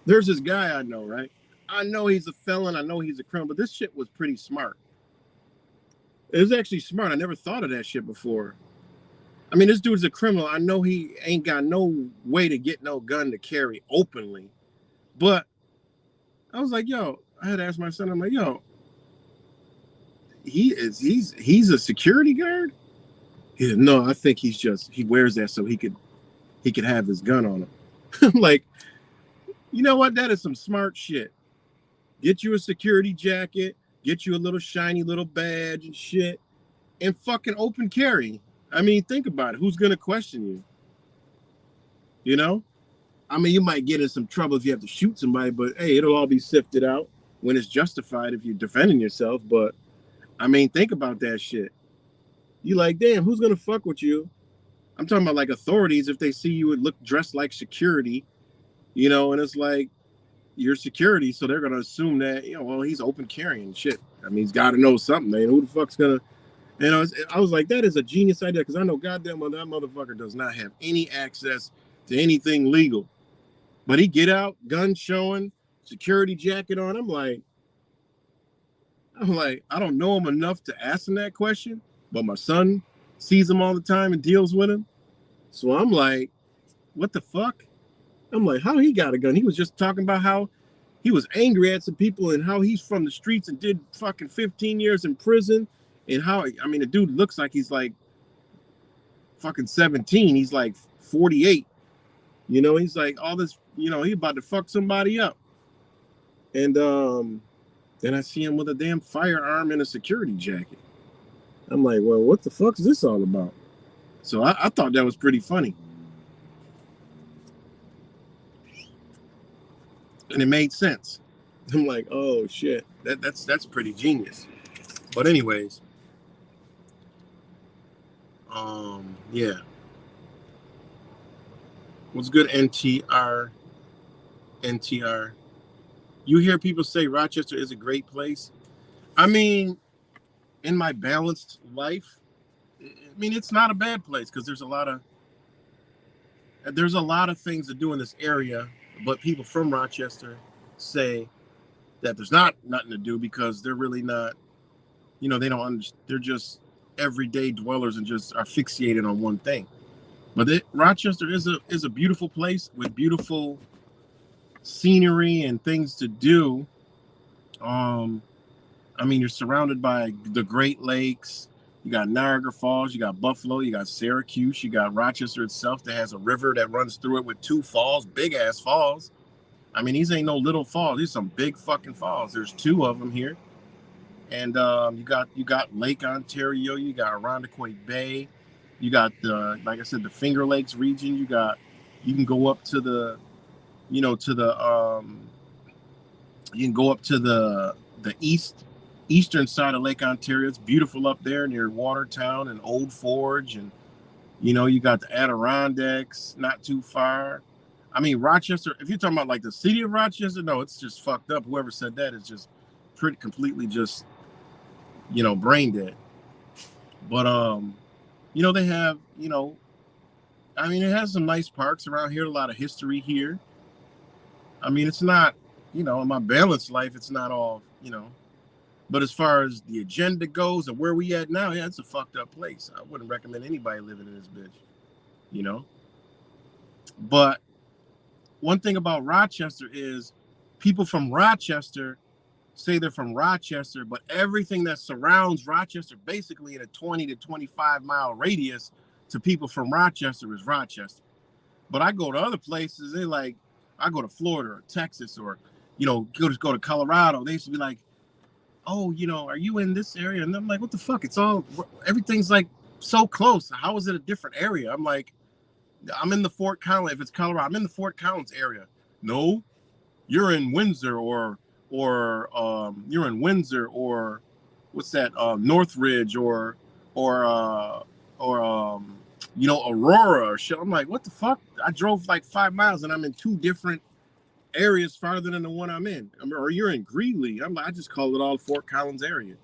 There's this guy I know, right? I know he's a felon. I know he's a criminal, but this shit was pretty smart. It was actually smart. I never thought of that shit before. I mean, this dude's a criminal. I know he ain't got no way to get no gun to carry openly. But I was like, yo, I had to ask my son, I'm like, yo, he's a security guard? He said, no, I think he wears that so he could have his gun on him. I'm like, you know what? That is some smart shit. Get you a security jacket, get you a little shiny little badge and shit, and fucking open carry. I mean, think about it. Who's gonna question you? You know? I mean, you might get in some trouble if you have to shoot somebody, but hey, it'll all be sifted out when it's justified if you're defending yourself. But I mean, think about that shit. You like, damn, who's gonna fuck with you? I'm talking about like authorities if they see you and look dressed like security, and it's like you're security, so they're gonna assume that, well, he's open carrying shit. I mean, he's got to know something, man. Who the fuck's gonna? I was like, that is a genius idea because I know goddamn well that motherfucker does not have any access to anything legal. But he get out, gun showing, security jacket on. I'm like, I don't know him enough to ask him that question, but my son sees him all the time and deals with him. So I'm like, what the fuck? I'm like, how he got a gun? He was just talking about how he was angry at some people and how he's from the streets and did fucking 15 years in prison. And how, I mean, the dude looks like he's like fucking 17. He's like 48. He's like all this, he about to fuck somebody up. And then I see him with a damn firearm and a security jacket. I'm like, well, what the fuck is this all about? So I thought that was pretty funny. And it made sense. I'm like, oh shit, that's pretty genius. But anyways, yeah. What's good, NTR? NTR. You hear people say Rochester is a great place. I mean, in my balanced life, I mean, it's not a bad place because there's a lot of things to do in this area, but people from Rochester say that there's nothing to do because they're really not, they don't understand. They're just everyday dwellers and just are fixated on one thing. But Rochester is a beautiful place with beautiful scenery and things to do. I mean, you're surrounded by the Great Lakes. You got Niagara Falls, you got Buffalo, you got Syracuse, you got Rochester itself that has a river that runs through it with 2 falls, big ass falls. I mean, these ain't no little falls. These are some big fucking falls. There's 2 of them here. And you got Lake Ontario, you got Irondequoit Bay, you got like I said, the Finger Lakes region. You can go up to the, you can go up to the eastern side of Lake Ontario. It's beautiful up there near Watertown and Old Forge, and you got the Adirondacks not too far. I mean, Rochester, if you're talking about like the city of Rochester, no, it's just fucked up. Whoever said that is just pretty completely just brain dead. But they have, I mean, it has some nice parks around here, a lot of history here. I mean, it's not, in my balanced life, it's not all, but as far as the agenda goes and where we at now, yeah, it's a fucked up place. I wouldn't recommend anybody living in this bitch, But one thing about Rochester is people from Rochester say they're from Rochester, but everything that surrounds Rochester, basically in a 20 to 25 mile radius to people from Rochester is Rochester. But I go to other places, I go to Florida or Texas or, go to Colorado. They used to be like, oh, are you in this area? And I'm like, what the fuck? Everything's like so close. How is it a different area? I'm like, I'm in the Fort Collins. If it's Colorado, I'm in the Fort Collins area. No, you're in Windsor or you're in Windsor or what's that? Northridge or Aurora or shit. I'm like, what the fuck? I drove like 5 miles and I'm in 2 different areas farther than the one I'm in. Or you're in Greeley. I'm like, I just call it all Fort Collins area,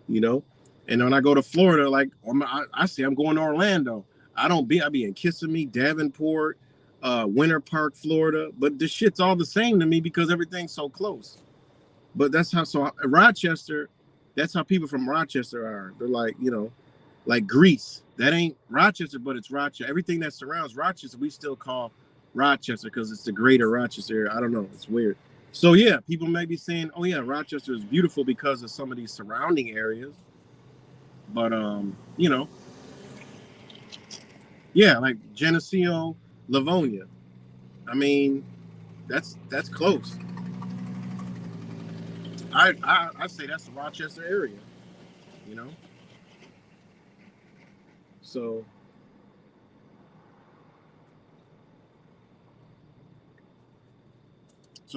And when I go to Florida, like I say I'm going to Orlando. I be in Kissimmee, Davenport, Winter Park, Florida. But this shit's all the same to me because everything's so close. But that's how, so Rochester, that's how people from Rochester are. They're like, like Greece. That ain't Rochester, but it's Rochester. Everything that surrounds Rochester, we still call Rochester because it's the greater Rochester area. I don't know. It's weird. So yeah, people may be saying, "Oh yeah, Rochester is beautiful because of some of these surrounding areas." But yeah, like Geneseo, Livonia. I mean, that's close. I say that's the Rochester area. You know, so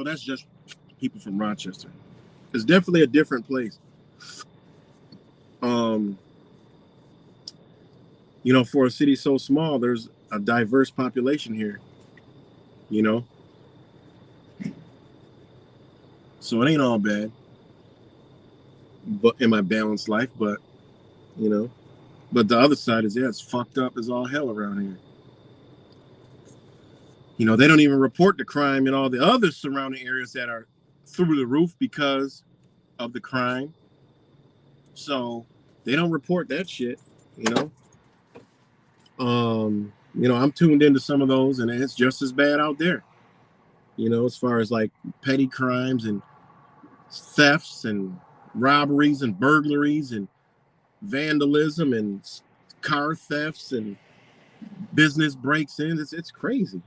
that's just people from Rochester. It's definitely a different place. Um, for a city so small, there's a diverse population here. You know, so it ain't all bad. But in my balanced life, but you know, but the other side is it's fucked up as all hell around here. They don't even report the crime in all the other surrounding areas that are through the roof because of the crime. So they don't report that shit, you know. I'm tuned into some of those and it's just as bad out there. As far as like petty crimes and thefts and robberies and burglaries and vandalism and car thefts and business breaks in. It's crazy.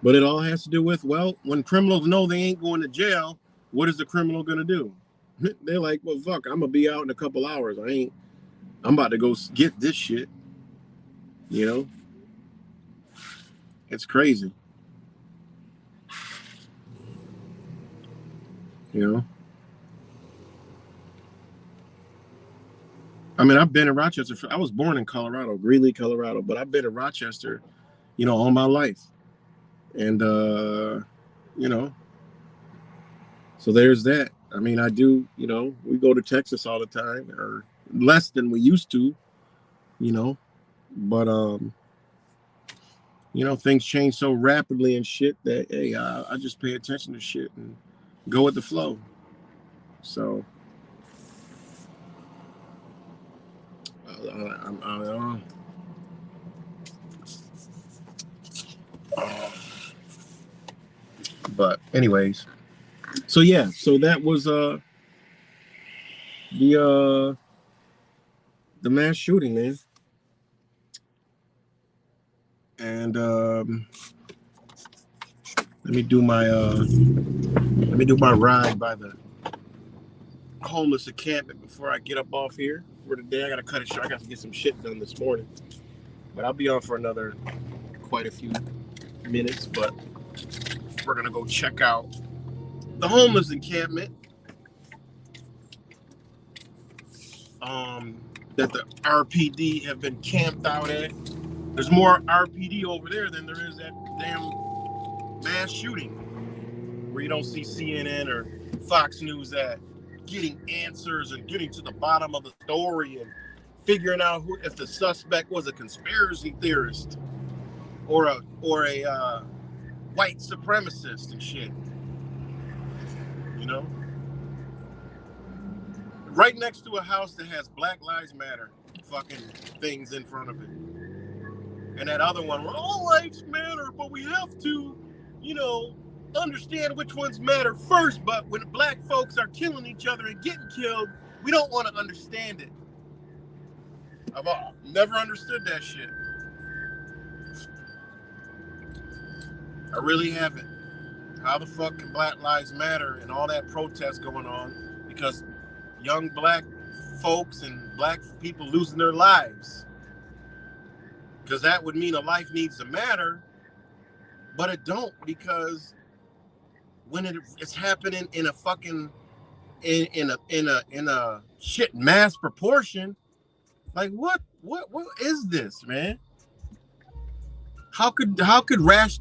But it all has to do with, well, when criminals know they ain't going to jail, what is the criminal going to do? They're like, well, fuck, I'm going to be out in a couple hours. I'm about to go get this shit. It's crazy. I mean, I've been in Rochester. I was born in Colorado, Greeley, Colorado, but I've been in Rochester, all my life. And, so there's that. I mean, I do, we go to Texas all the time, or less than we used to, but, things change so rapidly and shit that, hey, I just pay attention to shit and go with the flow. So, but anyways, so yeah, so that was the mass shooting, man. And let me do my ride by the homeless encampment before I get up off here for the day. I gotta cut it short. I got to get some shit done this morning, but I'll be on for another quite a few minutes. But we're gonna go check out the homeless encampment that the RPD have been camped out at. There's more RPD over there than there is at damn mass shooting, where you don't see CNN or Fox News at getting answers and getting to the bottom of the story and figuring out if the suspect was a conspiracy theorist or a white supremacist and shit. Right next to a house that has Black Lives Matter fucking things in front of it. And that other one, where all lives matter, but we have to, understand which ones matter first. But when black folks are killing each other and getting killed, we don't want to understand it. I've never understood that shit. I really haven't. How the fuck can Black Lives Matter and all that protest going on because young black folks and black people losing their lives? Because that would mean a life needs to matter, but it don't, because when it's happening in a fucking in a shit mass proportion, like what is this, man? How could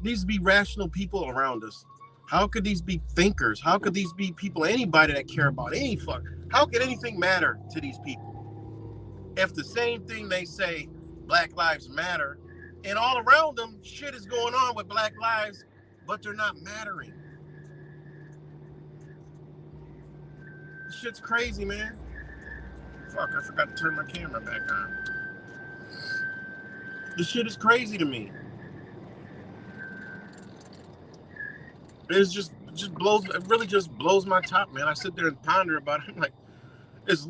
these be rational people around us? How could these be thinkers? How could these be people, anybody that care about any fuck? How could anything matter to these people? If the same thing they say Black Lives Matter, and all around them, shit is going on with Black lives, but they're not mattering. This shit's crazy, man. Fuck, I forgot to turn my camera back on. This shit is crazy to me. It really just blows my top, man. I sit there and ponder about it. I'm like, it's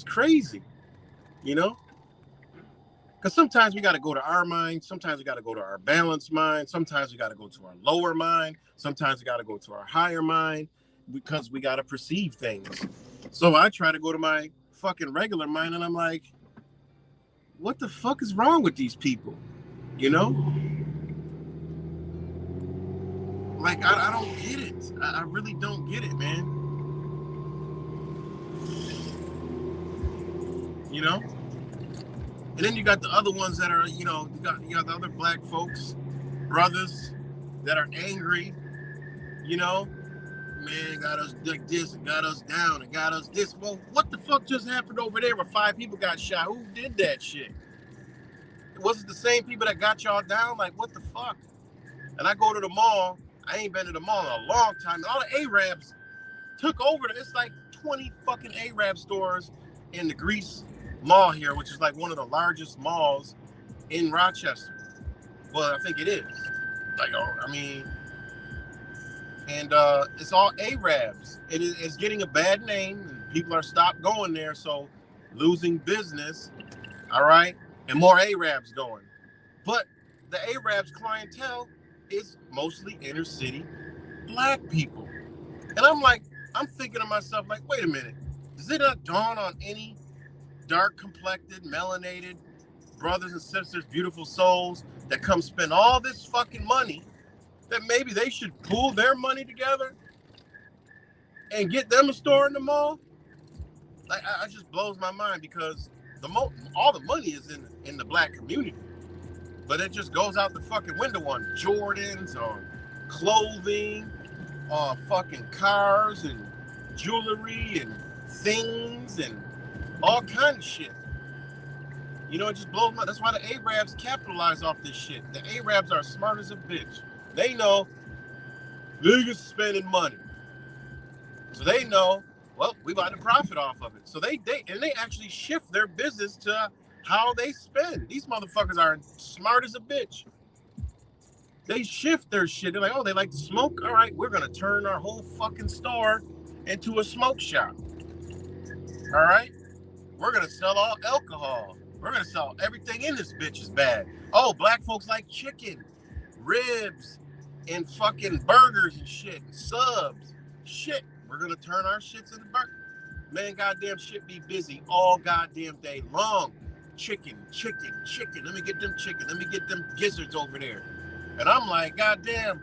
crazy, you know? Because sometimes we got to go to our mind. Sometimes we got to go to our balanced mind. Sometimes we got to go to our lower mind. Sometimes we got to go to our higher mind because we got to perceive things. So I try to go to my fucking regular mind and I'm like, what the fuck is wrong with these people? You know? Like, I don't get it. I really don't get it, man. You know? And then you got the other ones that are, you got the other black folks, brothers that are angry, man, got us like this and got us down and got us this. Well, what the fuck just happened over there where 5 people got shot? Who did that shit? Was it the same people that got y'all down? Like, what the fuck? And I go to the mall. I ain't been to the mall in a long time. And all the Arabs took over. It's like 20 fucking Arab stores in the Greece Mall here, which is like one of the largest malls in Rochester. Well, I think it is. And it's all Arabs. It's getting a bad name, and people are stopped going there, so losing business, all right, and more Arabs going. But the Arabs clientele is mostly inner city black people. And I'm thinking to myself, like, wait a minute, does it not dawn on any dark complected, melanated brothers and sisters, beautiful souls that come spend all this fucking money that maybe they should pool their money together and get them a store in the mall? Like, I just blows my mind because all the money is in the black community, but it just goes out the fucking window on Jordans, on clothing, on fucking cars and jewelry and things and all kinds of shit. It just blows my. That's why the Arabs capitalize off this shit. The Arabs are smart as a bitch. They know niggas spending money, so they know. Well, we about to profit off of it. So they actually shift their business to how they spend. These motherfuckers are smart as a bitch. They shift their shit. They're like, oh, they like to smoke. All right, we're gonna turn our whole fucking store into a smoke shop. All right, we're gonna sell all alcohol. We're gonna sell everything in this bitch is bad. Oh, black folks like chicken, ribs, and fucking burgers and shit, and subs. Shit, we're gonna turn our shits into burgers. Man, goddamn shit be busy all goddamn day long. Chicken. Let me get them chicken. Let me get them gizzards over there. And I'm like, goddamn,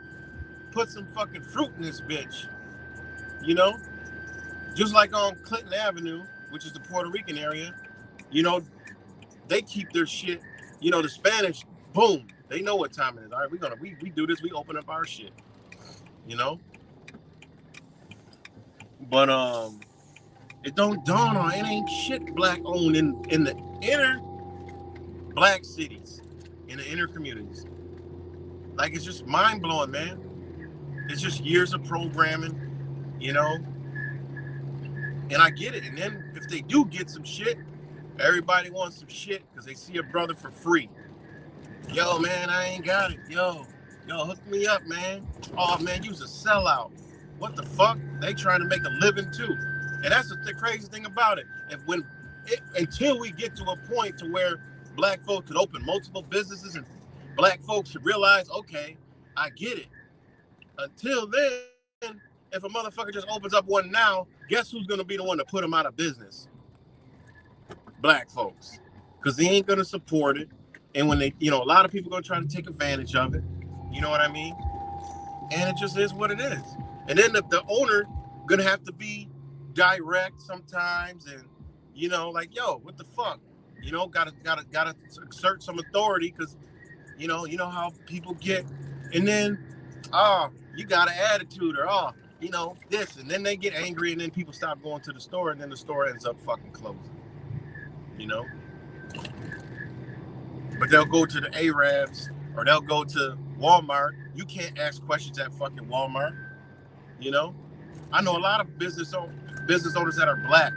put some fucking fruit in this bitch. Just like on Clinton Avenue, which is the Puerto Rican area, they keep their shit, the Spanish, boom, they know what time it is. All right, we do this, we open up our shit, But it don't dawn on, it ain't shit black owned in the inner black cities, in the inner communities. Like, it's just mind blowing, man. It's just years of programming, and I get it. And then if they do get some shit, everybody wants some shit because they see a brother for free. Yo, man, I ain't got it. Yo, hook me up, man. Oh, man, you's a sellout. What the fuck? They trying to make a living too. And that's the crazy thing about it. Until we get to a point to where black folks could open multiple businesses and black folks should realize, okay, I get it. Until then, if a motherfucker just opens up one now, guess who's going to be the one to put them out of business? Black folks. Because they ain't going to support it. And when they, a lot of people are going to try to take advantage of it. You know what I mean? And it just is what it is. And then the owner going to have to be direct sometimes and, like, yo, what the fuck? Gotta exert some authority because, you know how people get. And then, you got an attitude or, this. And then they get angry and then people stop going to the store and then the store ends up fucking closing. But they'll go to the Arabs or they'll go to Walmart. You can't ask questions at fucking Walmart. You know, I know a lot of business owners that are black.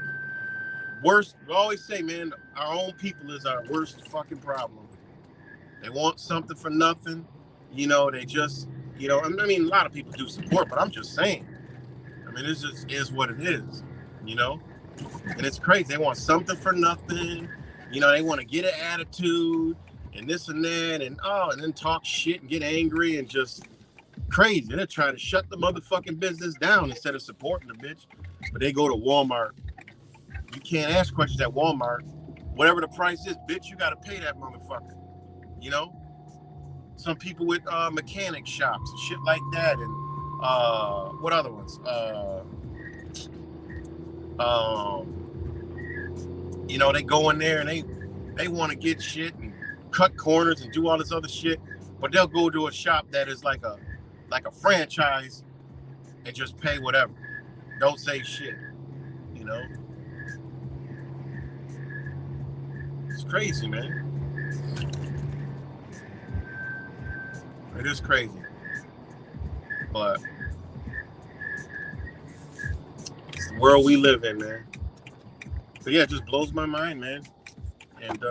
Worst, we always say, man, our own people is our worst fucking problem. They want something for nothing. You know, they just, I mean, a lot of people do support, but I'm just saying. I mean, it just is what it is, you know? And it's crazy. They want something for nothing. You know, they want to get an attitude and this and that and then talk shit and get angry and just crazy. They're trying to shut the motherfucking business down instead of supporting the bitch. But they go to Walmart. You can't ask questions at Walmart. Whatever the price is, bitch, you got to pay that motherfucker. You know? Some people with mechanic shops and shit like that. And what other ones? You know, they go in there and they want to get shit and cut corners and do all this other shit, but they'll go to a shop that is like a franchise and just pay whatever. Don't say shit, you know? It's crazy, man. It is crazy. But it's the world we live in, man. But yeah, it just blows my mind, man. And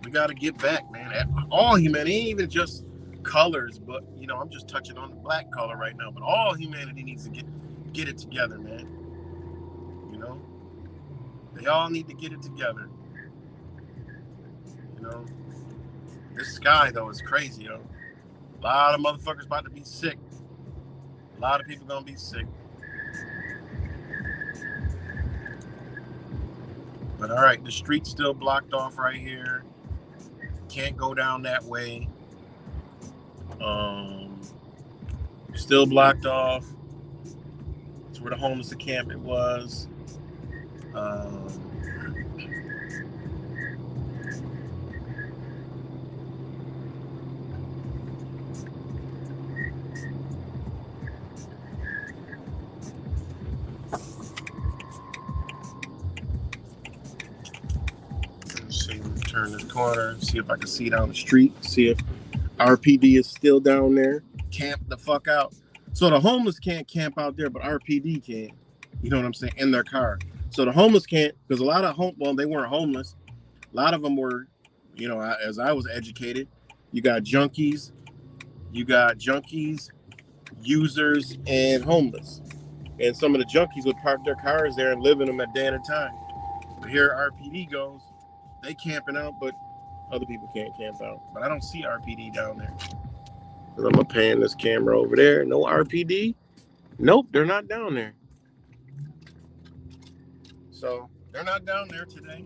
we got to get back, man. All humanity, ain't even just colors, but, you know, I'm just touching on the black color right now. But all humanity needs to get it together, man. You know? They all need to get it together. You know? This sky, though, is crazy, yo. A lot of motherfuckers about to be sick. A lot of people gonna be sick. But all right, the street's still blocked off right here. Can't go down that way. Still blocked off. It's where the homeless encampment was. Turn this corner, see if I can see down the street, see if RPD is still down there. Camp the fuck out. So the homeless can't camp out there, but RPD can. You know what I'm saying? In their car. So the homeless can't, because a lot of they weren't homeless. A lot of them were, you know, as I was educated, you got junkies, users, and homeless. And some of the junkies would park their cars there and live in them at day at a time. But here RPD goes. They camping out, but other people can't camp out. But I don't see RPD down there. I'm gonna pan this camera over there. No RPD. Nope, they're not down there. So they're not down there today.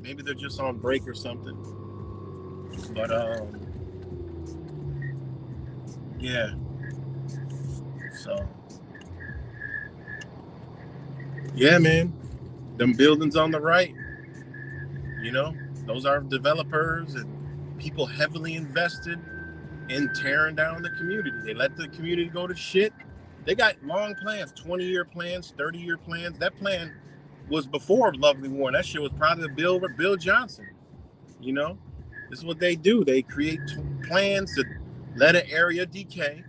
Maybe they're just on break or something. But yeah. So yeah, man. Them buildings on the right. You know, those are developers and people heavily invested in tearing down the community. They let the community go to shit. They got long plans, 20-year plans, 30-year plans. That plan was before Lovely Warren. That shit was probably Bill Johnson. You know, this is what they do. They create plans to let an area decay,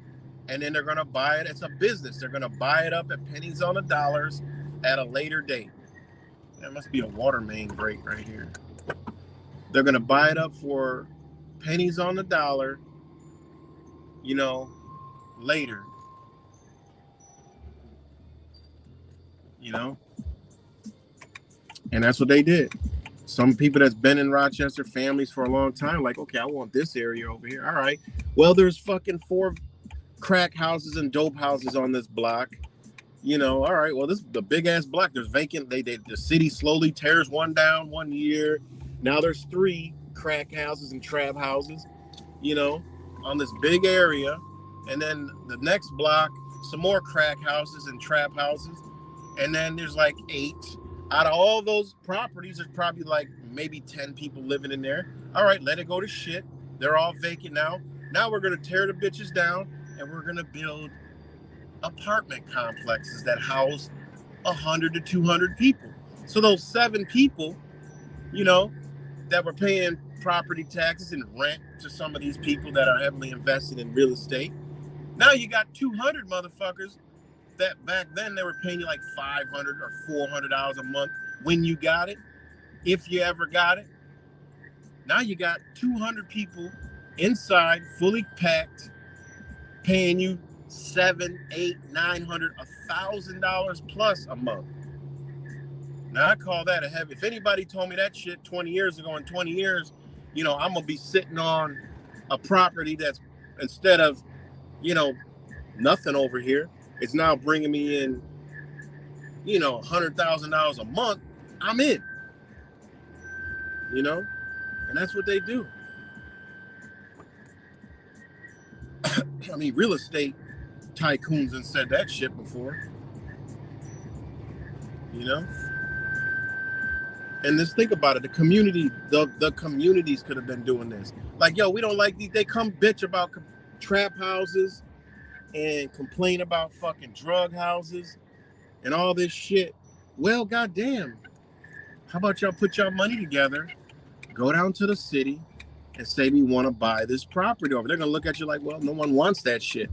and then they're going to buy it. It's a business. They're going to buy it up at pennies on the dollars at a later date. There must be a water main break right here. They're going to buy it up for pennies on the dollar, you know, later. You know? And that's what they did. Some people that's been in Rochester, families for a long time, like, okay, I want this area over here. All right. Well, there's fucking 4 crack houses and dope houses on this block. You know, all right, well, this is the big ass block. There's vacant. The city slowly tears one down 1 year. Now there's 3 crack houses and trap houses, you know, on this big area. And then the next block, some more crack houses and trap houses. And then there's like 8. Out of all those properties, there's probably like maybe 10 people living in there. All right, let it go to shit. They're all vacant now. Now we're going to tear the bitches down and we're going to build apartment complexes that house 100 to 200 people. So those 7 people, you know, that were paying property taxes and rent to some of these people that are heavily invested in real estate. Now you got 200 motherfuckers that back then they were paying you like $500 or $400 a month when you got it, if you ever got it. Now you got 200 people inside, fully packed, paying you $700, $800, $900, $1,000 plus a month. Now I call that a heavy. If anybody told me that shit 20 years ago, in 20 years, I'm gonna be sitting on a property that's, instead of, nothing over here, it's now bringing me in, $100,000 a month, I'm in. And that's what they do. I mean, real estate tycoons and said that shit before. And just think about it. The community, the communities could have been doing this. Like, yo, we don't like these. They come bitch about trap houses and complain about fucking drug houses and all this shit. Well, goddamn. How about y'all put y'all money together, go down to the city, and say we want to buy this property over? They're going to look at you like, well, no one wants that shit.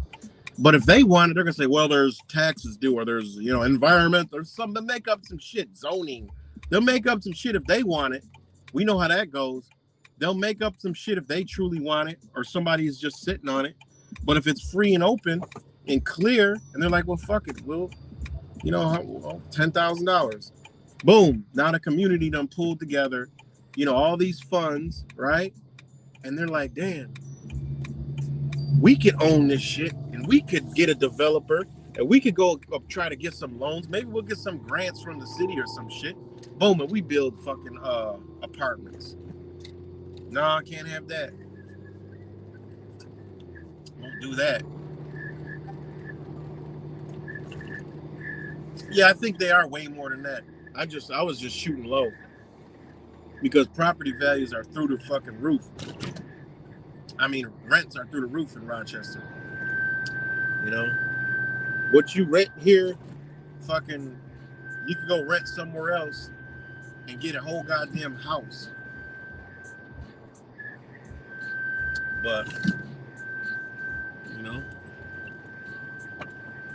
But if they want it, they're going to say, well, there's taxes due, or there's, environment, there's something. They'll make up some shit, zoning. They'll make up some shit if they want it. We know how that goes. They'll make up some shit if they truly want it, or somebody's just sitting on it. But if it's free and open and clear, and they're like, well, fuck it. Well, $10,000. Boom. Now the community done pulled together, all these funds, right? And they're like, damn, we could own this shit, and we could get a developer, and we could go try to get some loans. Maybe we'll get some grants from the city or some shit. Boom, and we build fucking apartments. No, I can't have that. Won't do that. Yeah, I think they are way more than that. I was just shooting low, because property values are through the fucking roof. I mean, rents are through the roof in Rochester. What you rent here, fucking, you can go rent somewhere else and get a whole goddamn house. But,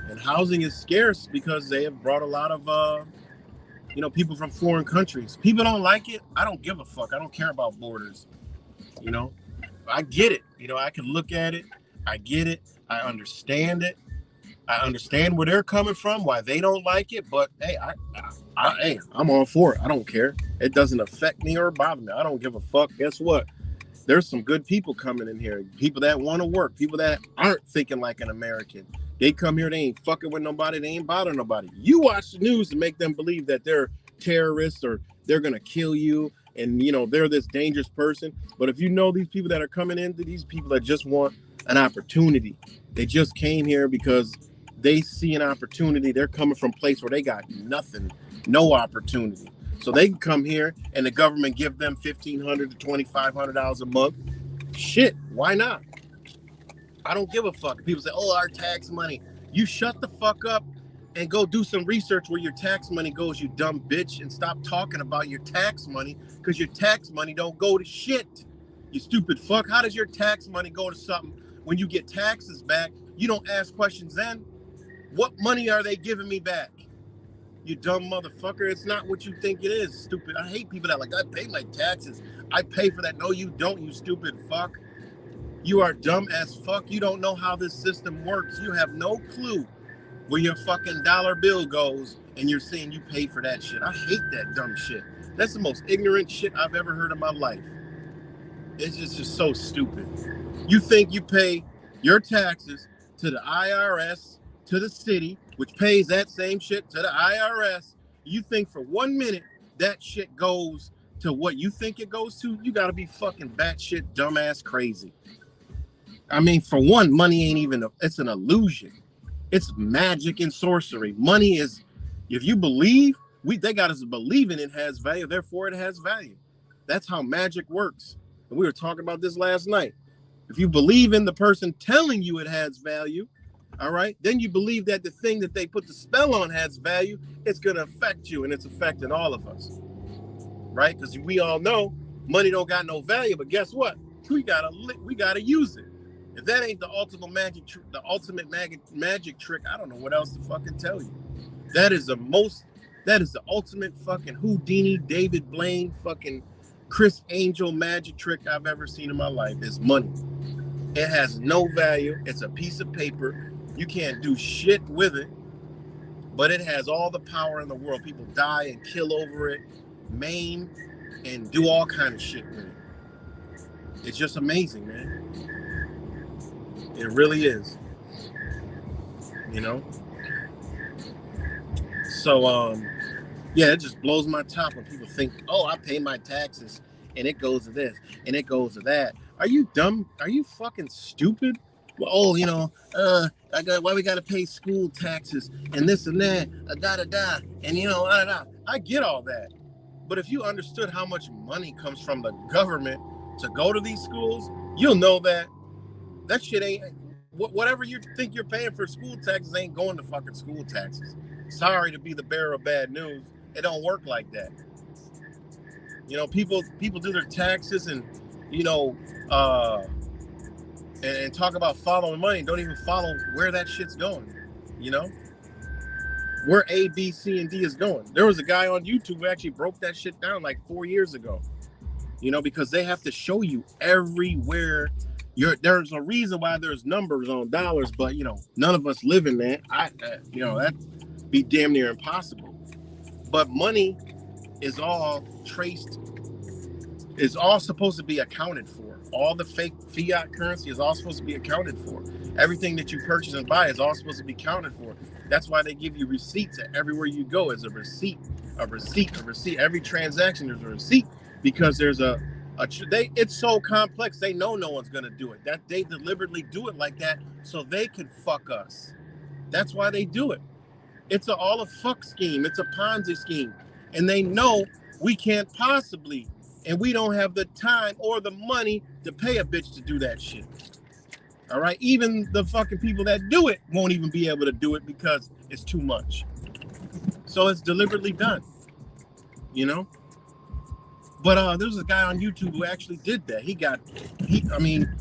and housing is scarce because they have brought a lot of, people from foreign countries. People don't like it. I don't give a fuck. I don't care about borders. I get it. I can look at it. I get it. I understand it. I understand where they're coming from, why they don't like it. But hey, I'm all for it. I don't care. It doesn't affect me or bother me. I don't give a fuck. Guess what? There's some good people coming in here. People that want to work. People that aren't thinking like an American. They come here. They ain't fucking with nobody. They ain't bothering nobody. You watch the news to make them believe that they're terrorists or they're gonna kill you, and they're this dangerous person. But if these people that are coming in, these people that just want an opportunity, they just came here because they see an opportunity. They're coming from a place where they got nothing, no opportunity. So they can come here and the government give them $1,500 to $2,500 a month. Shit, why not? I don't give a fuck. People say, oh, our tax money. You shut the fuck up and go do some research where your tax money goes, you dumb bitch, and stop talking about your tax money, because your tax money don't go to shit. You stupid fuck. How does your tax money go to something when you get taxes back? You don't ask questions then. What money are they giving me back? You dumb motherfucker. It's not what you think it is, stupid. I hate people that I pay my taxes. I pay for that. No, you don't, you stupid fuck. You are dumb as fuck. You don't know how this system works. You have no clue where your fucking dollar bill goes, and you're saying you pay for that shit. I hate that dumb shit. That's the most ignorant shit I've ever heard in my life. It's just so stupid. You think you pay your taxes to the IRS, to the city, which pays that same shit to the IRS. You think for 1 minute that shit goes to what you think it goes to? You gotta be fucking batshit dumbass crazy. I mean, for one, money ain't even, it's an illusion. It's magic and sorcery. Money is, if you believe, they got us believing it has value, therefore it has value. That's how magic works. And we were talking about this last night. If you believe in the person telling you it has value, all right, then you believe that the thing that they put the spell on has value, it's going to affect you, and it's affecting all of us, right? Because we all know Money don't got no value, but guess what? We gotta use it. If that ain't the ultimate magic trick, I don't know what else to fucking tell you. That is the ultimate fucking Houdini, David Blaine, fucking Chris Angel magic trick I've ever seen in my life is money. It has no value. It's a piece of paper. You can't do shit with it, but it has all the power in the world. People die and kill over it, maim, and do all kind of shit with it. It's just amazing, man. It really is. You know? So, yeah, it just blows my top when people think, oh, I pay my taxes and it goes to this and it goes to that. Are you dumb? Are you fucking stupid? Well, oh, you know, why we gotta pay school taxes and this and that, da. And you know, I get all that. But if you understood how much money comes from the government to go to these schools, you'll know that shit ain't, whatever you think you're paying for school taxes ain't going to fucking school taxes. Sorry to be the bearer of bad news. It don't work like that. You know, people do their taxes and, you know, and talk about following money and don't even follow where that shit's going, you know? Where A, B, C, and D is going. There was a guy on YouTube who actually broke that shit down like 4 years ago, you know, because they have to show you everywhere. There's a reason why there's numbers on dollars, but, you know, none of us live in that. You know, that'd be damn near impossible. But money is all traced, is all supposed to be accounted for. All the fake fiat currency is all supposed to be accounted for. Everything that you purchase and buy is all supposed to be accounted for. That's why they give you receipts everywhere you go. Is a receipt. Every transaction there's a receipt, because there's it's so complex. They know no one's gonna do it. That they deliberately do it like that so they can fuck us. That's why they do it. It's all a fuck scheme. It's a Ponzi scheme, and they know we can't possibly, and we don't have the time or the money to pay a bitch to do that shit. All right, even the fucking people that do it won't even be able to do it because it's too much. So it's deliberately done, you know. But there was a guy on YouTube who actually did that. I mean,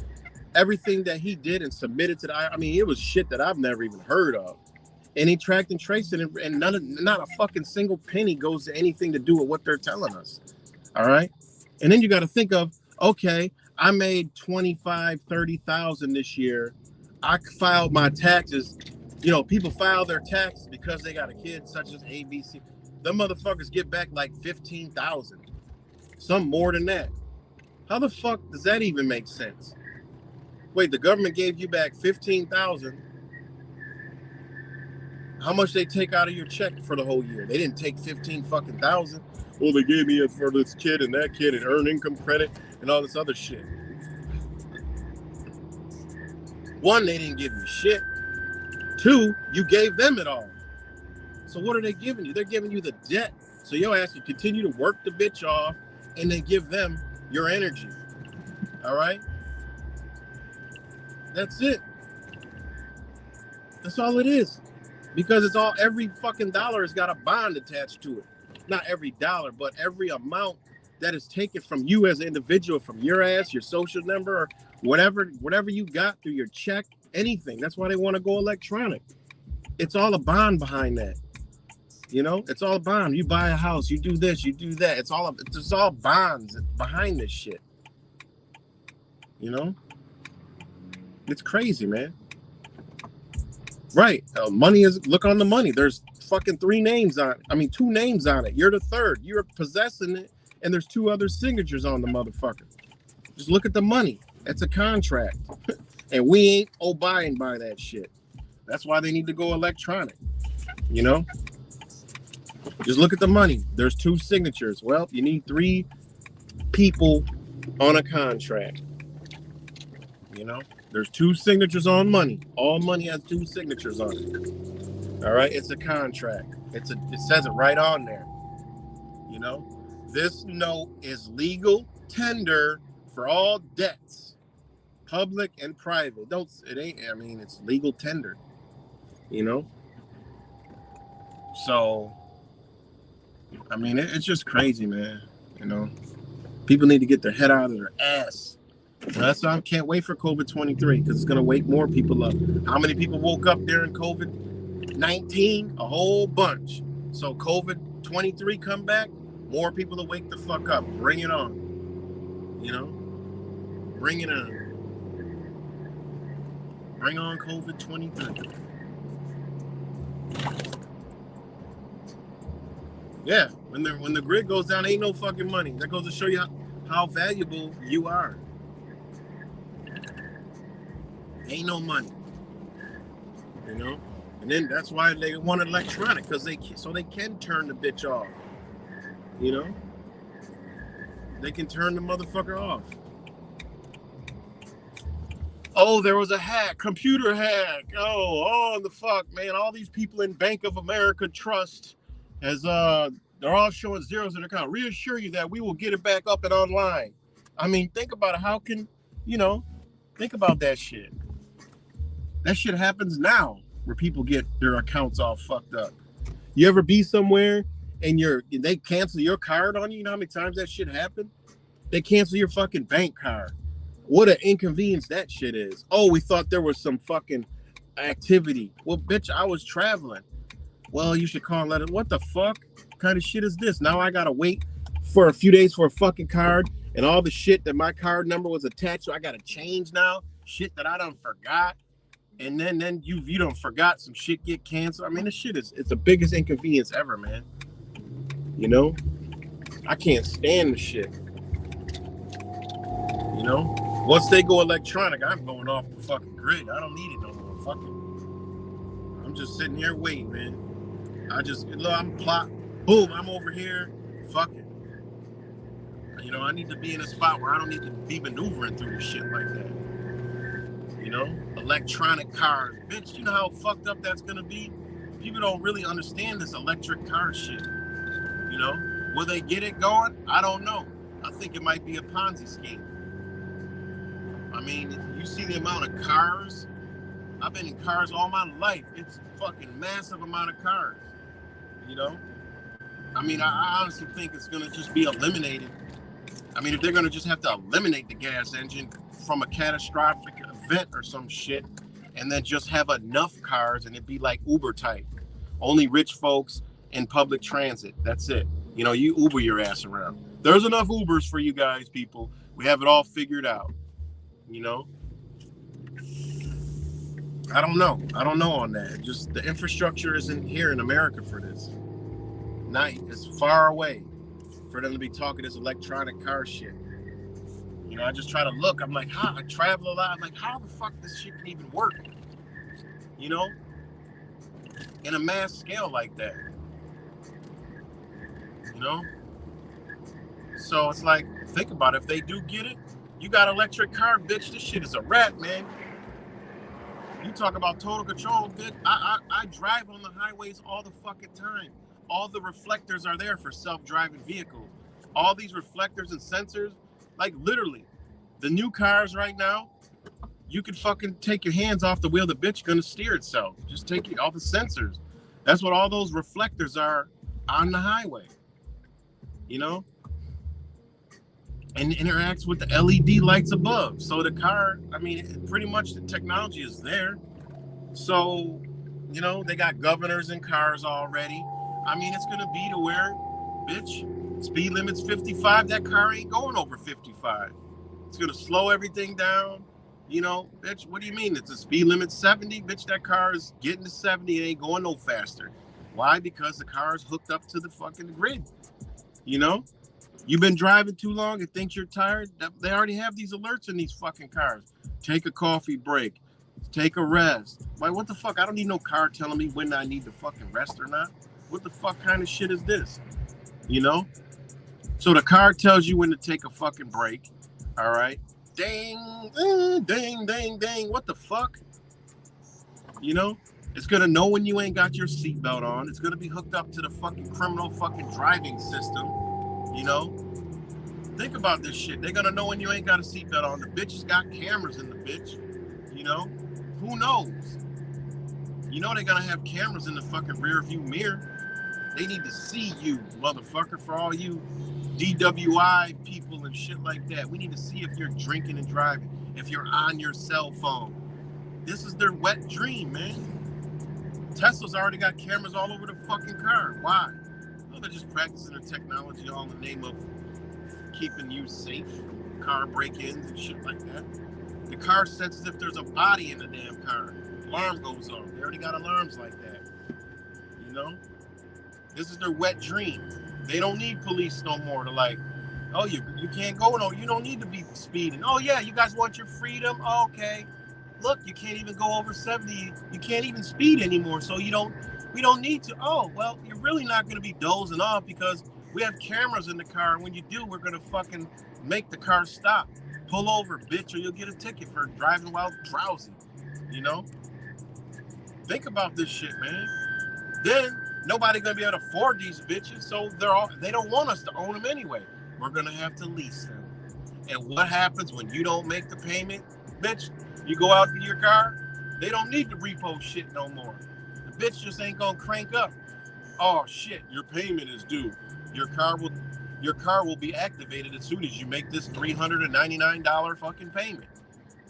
everything that he did and submitted to it was shit that I've never even heard of. And he tracked and traced it, and not a fucking single penny goes to anything to do with what they're telling us. All right. And then you got to think of, okay, I made 25, 30,000 this year. I filed my taxes. You know, people file their taxes because they got a kid such as ABC. Them motherfuckers get back like 15,000. Some more than that. How the fuck does that even make sense? Wait, the government gave you back 15,000. How much they take out of your check for the whole year? They didn't take 15 fucking thousand. Well, they gave me it for this kid and that kid and earned income credit and all this other shit. One, they didn't give you shit. Two, you gave them it all. So what are they giving you? They're giving you the debt. So your ass can continue to work the bitch off and then give them your energy. All right? That's it. That's all it is. Because every fucking dollar has got a bond attached to it. Not every dollar, but every amount that is taken from you as an individual, from your ass, your social number, or whatever you got through your check, anything. That's why they want to go electronic. It's all a bond behind that. You know, it's all a bond. You buy a house, you do this, you do that. It's all bonds behind this shit. You know? It's crazy, man. Right. Look on the money. There's fucking 2 names on it. You're the third. You're possessing it, and there's 2 other signatures on the motherfucker. Just look at the money. It's a contract. And we ain't abiding by that shit. That's why they need to go electronic. You know? Just look at the money. There's 2 signatures. Well, you need 3 people on a contract. You know? There's 2 signatures on money. All money has 2 signatures on it. All right? It's a contract. It says it right on there. You know? This note is legal tender for all debts, public and private. It's legal tender. You know? So, it's just crazy, man. You know? People need to get their head out of their ass. That's why I can't wait for COVID-23 because it's going to wake more people up. How many people woke up during COVID-19? A whole bunch. So COVID-23 come back, more people to wake the fuck up. Bring it on. You know? Bring it on. Bring on COVID-23. Yeah, when the grid goes down, ain't no fucking money. That goes to show you how valuable you are. Ain't no money, you know. And then that's why they want electronic, because they can turn the bitch off. You know, they can turn the motherfucker off. Oh, there was a hack, computer hack. Oh, the fuck, man! All these people in Bank of America Trust, as they're all showing zeros in their account. Reassure you that we will get it back up and online. I mean, think about it. How can, think about that shit. That shit happens now where people get their accounts all fucked up. You ever be somewhere and they cancel your card on you? You know how many times that shit happened? They cancel your fucking bank card. What an inconvenience that shit is. Oh, we thought there was some fucking activity. Well, bitch, I was traveling. Well, you should call and let it. What the fuck kind of shit is this? Now I gotta wait for a few days for a fucking card and all the shit that my card number was attached to. I gotta change now. Shit that I done forgot. And then you don't forgot some shit get canceled. I mean, this shit it's the biggest inconvenience ever, man. You know? I can't stand the shit. You know? Once they go electronic, I'm going off the fucking grid. I don't need it no more. Fuck it. I'm just sitting here waiting, man. I'm plot. Boom, I'm over here. Fuck it. You know, I need to be in a spot where I don't need to be maneuvering through shit like that. You know, electronic cars. Bitch, you know how fucked up that's going to be? People don't really understand this electric car shit. You know, will they get it going? I don't know. I think it might be a Ponzi scheme. I mean, you see the amount of cars. I've been in cars all my life. It's fucking massive amount of cars. You know? I mean, I honestly think it's going to just be eliminated. I mean, if they're going to just have to eliminate the gas engine from a catastrophic event or some shit, and then just have enough cars and it'd be like Uber type. Only rich folks in public transit. That's it. You know, you Uber your ass around. There's enough Ubers for you guys, people. We have it all figured out. You know? I don't know on that. Just the infrastructure isn't here in America for this. It's far away for them to be talking this electronic car shit. You know, I just try to look. I'm like, I travel a lot. I'm like, how the fuck this shit can even work? You know? In a mass scale like that. You know? So it's like, think about it. If they do get it, you got electric car, bitch. This shit is a wrap, man. You talk about total control, bitch. I drive on the highways all the fucking time. All the reflectors are there for self-driving vehicles. All these reflectors and sensors, like literally, the new cars right now, you can fucking take your hands off the wheel. The bitch gonna steer itself. Just take all the sensors. That's what all those reflectors are on the highway. You know? And it interacts with the LED lights above. So the car, I mean, pretty much the technology is there. So, you know, they got governors in cars already. I mean, it's gonna be to where, bitch, speed limit's 55. That car ain't going over 55. It's gonna slow everything down. You know, bitch, what do you mean? It's a speed limit 70? Bitch, that car is getting to 70. It ain't going no faster. Why? Because the car is hooked up to the fucking grid. You know? You've been driving too long and think you're tired? They already have these alerts in these fucking cars. Take a coffee break. Take a rest. Like, what the fuck? I don't need no car telling me when I need to fucking rest or not. What the fuck kind of shit is this? You know? So the car tells you when to take a fucking break. All right? Ding, ding, ding, ding. What the fuck? You know? It's going to know when you ain't got your seatbelt on. It's going to be hooked up to the fucking criminal fucking driving system. You know? Think about this shit. They're going to know when you ain't got a seatbelt on. The bitch has got cameras in the bitch. You know? Who knows? You know they're going to have cameras in the fucking rear view mirror. They need to see you, motherfucker, for all you DWI people and shit like that. We need to see if you're drinking and driving, if you're on your cell phone. This is their wet dream, man. Tesla's already got cameras all over the fucking car. Why? Well, they're just practicing their technology all in the name of keeping you safe from car break-ins and shit like that. The car sets as if there's a body in the damn car. Alarm goes off. They already got alarms like that. You know? This is their wet dream. They don't need police no more to like, oh, you can't go no, you don't need to be speeding. Oh yeah, you guys want your freedom? Oh, okay. Look, you can't even go over 70. You can't even speed anymore, so we don't need to. Oh, well, you're really not gonna be dozing off because we have cameras in the car, and when you do, we're gonna fucking make the car stop. Pull over, bitch, or you'll get a ticket for driving while drowsy. You know? Think about this shit, man. Then nobody gonna be able to afford these bitches, so they don't want us to own them anyway. We're gonna have to lease them. And what happens when you don't make the payment, bitch? You go out to your car, they don't need the repo shit no more. The bitch just ain't gonna crank up. Oh shit, your payment is due. Your car will be activated as soon as you make this $399 fucking payment.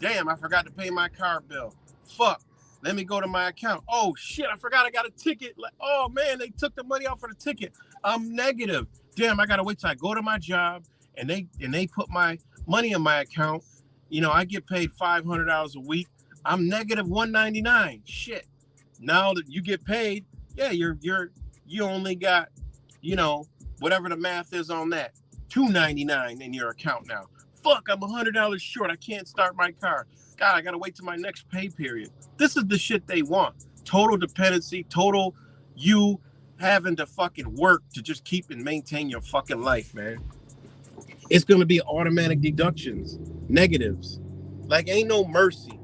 Damn, I forgot to pay my car bill. Fuck. Let me go to my account. Oh shit, I forgot I got a ticket. Oh man, they took the money out for the ticket. I'm negative. Damn, I gotta wait till I go to my job and they put my money in my account. You know, I get paid $500 a week. I'm negative $199. Shit. Now that you get paid, yeah, you only got, you know, whatever the math is on that, $299 in your account now. Fuck, I'm $100 short. I can't start my car. God, I gotta wait till my next pay period. This is the shit they want. Total dependency, total you having to fucking work to just keep and maintain your fucking life, man. It's gonna be automatic deductions, negatives. Like ain't no mercy.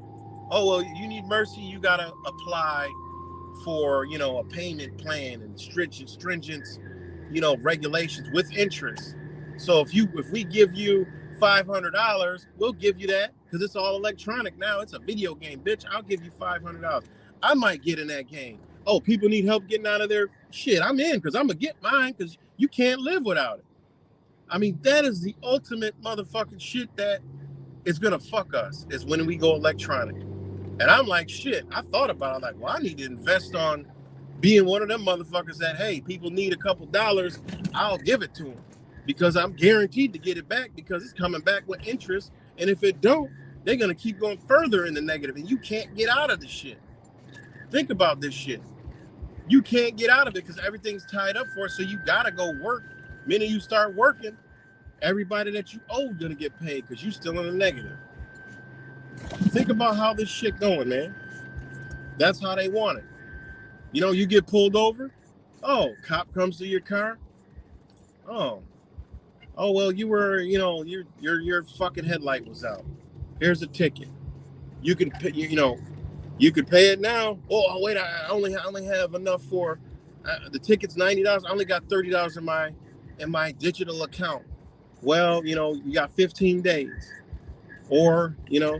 Oh, well, you need mercy, you gotta apply for, you know, a payment plan and stringent, you know, regulations with interest. So if we give you $500, we'll give you that because it's all electronic now. It's a video game, bitch. I'll give you $500. I might get in that game. Oh, people need help getting out of their shit. I'm in because I'm gonna get mine because you can't live without it. I mean, that is the ultimate motherfucking shit that is gonna fuck us is when we go electronic. And I'm like, shit, I thought about it. I'm like, well, I need to invest on being one of them motherfuckers that, hey, people need a couple dollars, I'll give it to them. Because I'm guaranteed to get it back because it's coming back with interest. And if it don't, they're going to keep going further in the negative. And you can't get out of this shit. Think about this shit. You can't get out of it because everything's tied up for it. So you got to go work. The minute you start working, everybody that you owe is going to get paid because you're still in the negative. Think about how this shit going, man. That's how they want it. You know, you get pulled over. Oh, cop comes to your car. Oh, well, you were, you know, your fucking headlight was out. Here's a ticket. You can pay, you know, you could pay it now. Oh, wait, I only have enough for the ticket's $90. I only got $30 in my digital account. Well, you know, you got 15 days, or you know,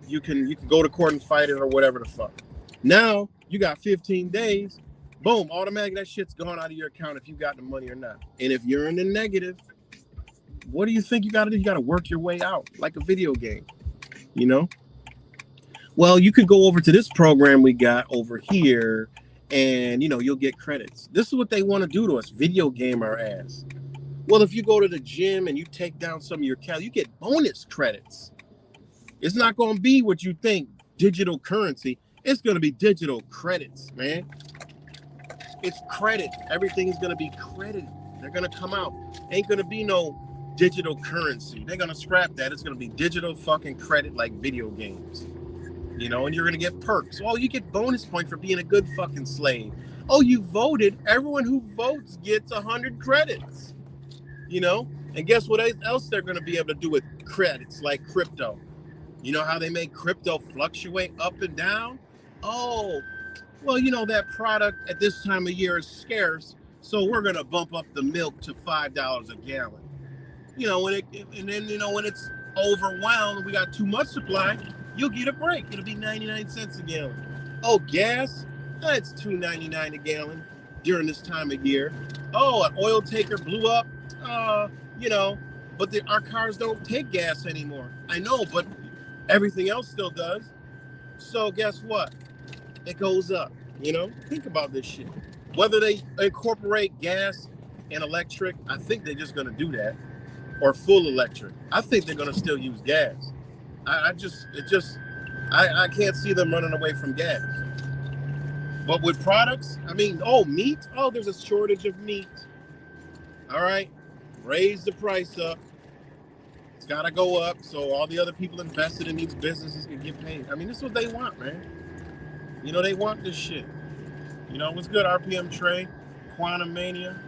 you can go to court and fight it or whatever the fuck. Now you got 15 days. Boom, automatically that shit's gone out of your account if you got the money or not. And if you're in the negative, what do you think you got to do? You got to work your way out like a video game, you know? Well, you could go over to this program we got over here and, you know, you'll get credits. This is what they want to do to us, video game our ass. Well, if you go to the gym and you take down some of your calories, you get bonus credits. It's not going to be what you think, digital currency. It's going to be digital credits, man. It's credit. Everything is going to be credit. They're going to come out. Ain't going to be no digital currency. They're going to scrap that. It's going to be digital fucking credit like video games. You know, and you're going to get perks. Oh, you get bonus points for being a good fucking slave. Oh, you voted. Everyone who votes gets 100 credits. You know? And guess what else they're going to be able to do with credits like crypto? You know how they make crypto fluctuate up and down? Oh, well, you know, that product at this time of year is scarce, so we're going to bump up the milk to $5 a gallon. You know, when it's overwhelmed, we got too much supply, you'll get a break. It'll be 99 cents a gallon. Oh, gas? It's $2.99 a gallon during this time of year. Oh, an oil taker blew up. you know, but our cars don't take gas anymore. I know, but everything else still does. So guess what? It goes up. You know, think about this shit. Whether they incorporate gas and electric, I think they're just going to do that, or full electric. I think they're going to still use gas. I can't see them running away from gas. But with products, I mean, meat. Oh, there's a shortage of meat. All right, raise the price up. It's got to go up so all the other people invested in these businesses can get paid. I mean, this is what they want, man. You know, they want this shit. You know, what's good, RPM Trey, Quantum Mania.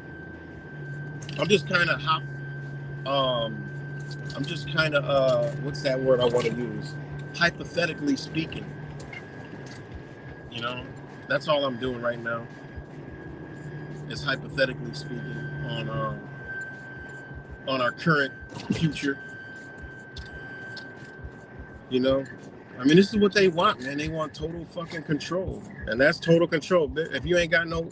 I'm just kind of what's that word I want to use? Hypothetically speaking. You know, that's all I'm doing right now. Is hypothetically speaking on our current future. You know, I mean, this is what they want, man. They want total fucking control, and that's total control. If you ain't got no,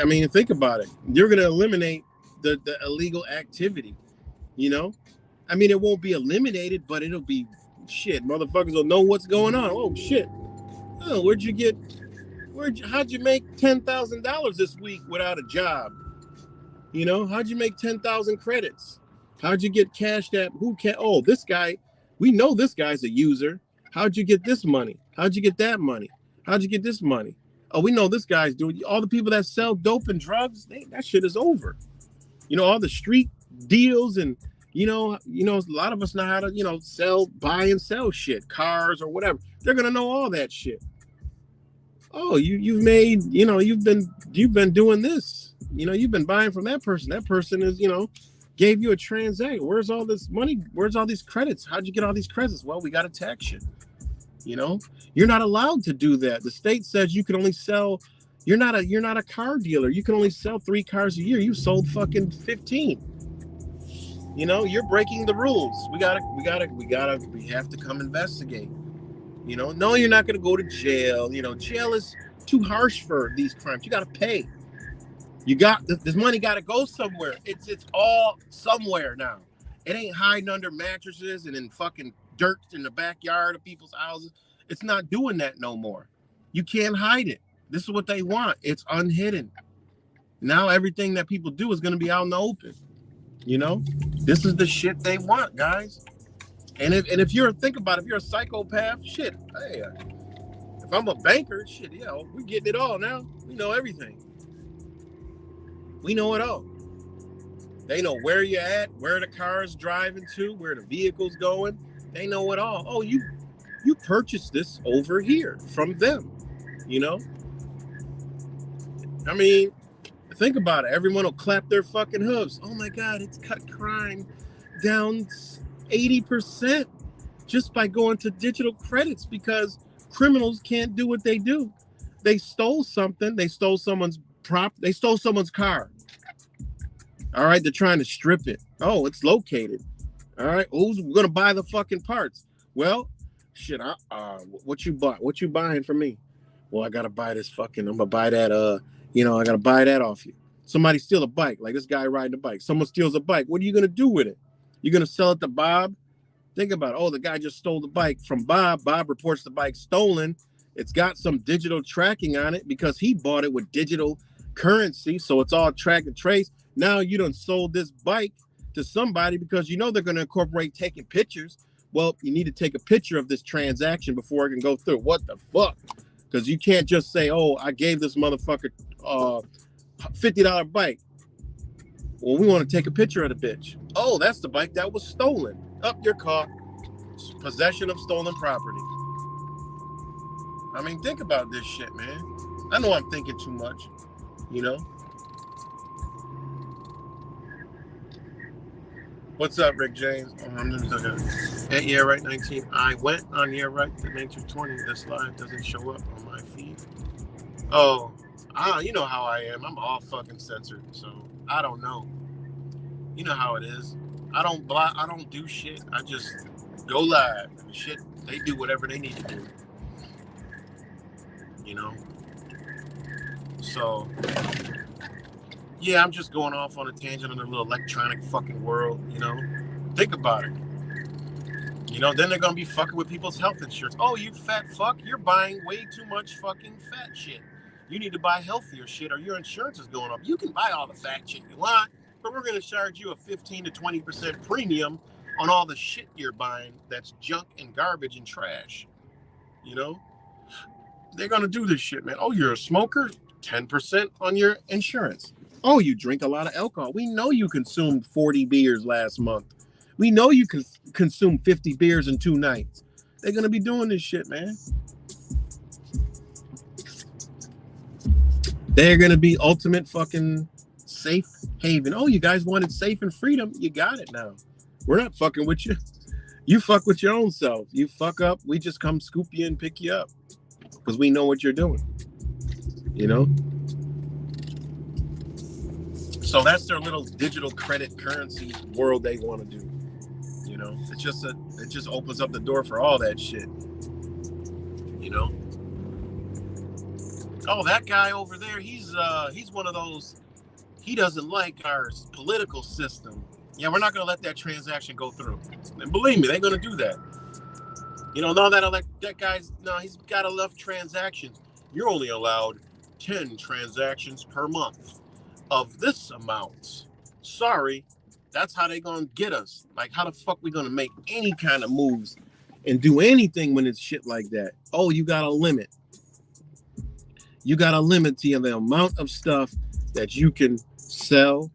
I mean, think about it. You're gonna eliminate the illegal activity. You know, I mean, it won't be eliminated, but it'll be shit. Motherfuckers will know what's going on. Oh shit! Oh, how'd you make $10,000 this week without a job? You know, how'd you make 10,000 credits? How'd you get cashed at? Oh, this guy, we know this guy's a user. How'd you get this money? How'd you get that money? How'd you get this money? Oh, we know this guy's doing. All the people that sell dope and drugs, that shit is over. You know, all the street deals and, you know, a lot of us know how to, you know, buy and sell shit, cars or whatever. They're going to know all that shit. Oh, you've made, you know, you've been doing this. You know, you've been buying from that person. That person is, you know, gave you a transaction. Where's all this money? Where's all these credits? How'd you get all these credits? Well, we got to tax you. You know, you're not allowed to do that. The state says you can only sell. You're not a car dealer. You can only sell 3 cars a year. You sold fucking 15. You know, you're breaking the rules. We have to come investigate. You know, no, you're not going to go to jail. You know, jail is too harsh for these crimes. You got to pay. You got this money got to go somewhere. It's all somewhere now. It ain't hiding under mattresses and in fucking dirt in the backyard of people's houses. It's not doing that no more. You can't hide it. This is what they want. It's unhidden. Now everything that people do is going to be out in the open. You know, this is the shit they want, guys. And if you're think about it, if you're a psychopath, shit, hey, if I'm a banker, shit, you know, we're getting it all now. We know everything. We know it all. They know where you're at, where the car's driving to, where the vehicle's going. They know it all. Oh, you purchased this over here from them, you know? I mean, think about it. Everyone will clap their fucking hooves. Oh my God, it's cut crime down 80% just by going to digital credits because criminals can't do what they do. They stole something. They stole someone's they stole someone's car. All right, they're trying to strip it. Oh, it's located. All right, who's gonna buy the fucking parts? Well, shit, what you bought? What you buying for me? Well, I gotta buy this fucking. I'm gonna buy that. You know, I gotta buy that off you. Somebody steal a bike, like this guy riding a bike. Someone steals a bike. What are you gonna do with it? You're gonna sell it to Bob? Think about it. Oh, the guy just stole the bike from Bob. Bob reports the bike stolen. It's got some digital tracking on it because he bought it with digital currency, so it's all track and trace. Now you done sold this bike to somebody because you know they're going to incorporate taking pictures. Well, you need to take a picture of this transaction before it can go through. What the fuck? Because you can't just say, oh, I gave this motherfucker $50 bike. Well, we want to take a picture of the bitch. Oh, that's the bike that was stolen. Up your car. Possession of stolen property. I mean, think about this shit, man. I know I'm thinking too much, you know? What's up, Rick James? Oh, I'm just looking at year right 19. I went on year right to 1920. This live doesn't show up on my feed. Oh, you know how I am. I'm all fucking censored, so I don't know. You know how it is. I don't block. I don't do shit. I just go live. And shit, they do whatever they need to do. You know. So Yeah, I'm just going off on a tangent on a little electronic fucking world, Think about it. Then they're gonna be fucking with people's health insurance. Oh, you fat fuck, you're buying way too much fucking fat shit. You need to buy healthier shit or your insurance is going up. You can buy all the fat shit you want, but we're gonna charge you a 15 to 20% premium on all the shit you're buying that's junk and garbage and trash. You know? They're gonna do this shit, man. Oh, you're a smoker? 10% on your insurance. Oh, you drink a lot of alcohol. We know you consumed 40 beers last month. We know you consumed 50 beers in 2 nights. They're gonna be doing this shit, man. They're gonna be ultimate fucking safe haven. Oh, you guys wanted safe and freedom? You got it now. We're not fucking with you. You fuck with your own self. You fuck up, we just come scoop you and pick you up. Because we know what you're doing. So that's their little digital credit currency world they want to do. It just opens up the door for all that shit. Oh, that guy over there, he's one of those, he doesn't like our political system. Yeah, we're not gonna let that transaction go through. And believe me, they're gonna do that. Now that guy's he's got enough transactions. You're only allowed 10 transactions per month of this amount. Sorry, that's how they gonna get us. Like, how the fuck we gonna make any kind of moves and do anything when it's shit like that? Oh, you got a limit. You got a limit to the amount of stuff that you can sell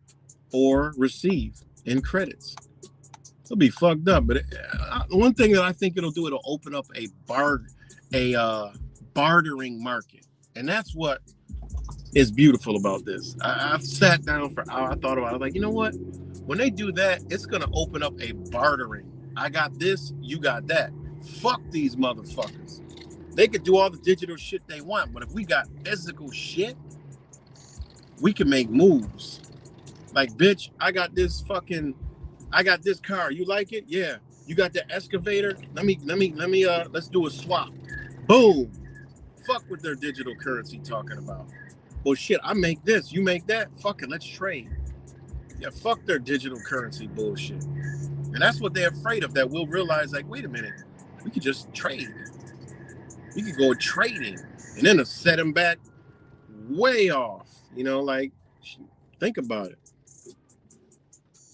or receive in credits. It'll be fucked up. But one thing that I think it'll do, it'll open up a bartering market. And that's what is beautiful about this. I've sat down for hours. I thought about it. I was like, you know what? When they do that, it's going to open up a bartering. I got this, you got that. Fuck these motherfuckers. They could do all the digital shit they want, but if we got physical shit, we can make moves. Like, bitch, I got this car. You like it? Yeah. You got the excavator? Let's do a swap. Boom. Fuck what their digital currency talking about. Well, shit, I make this. You make that? Fuck it. Let's trade. Yeah, fuck their digital currency bullshit. And that's what they're afraid of, that we'll realize, like, wait a minute. We could just trade. We could go trading. And then it'll set them back way off. Think about it.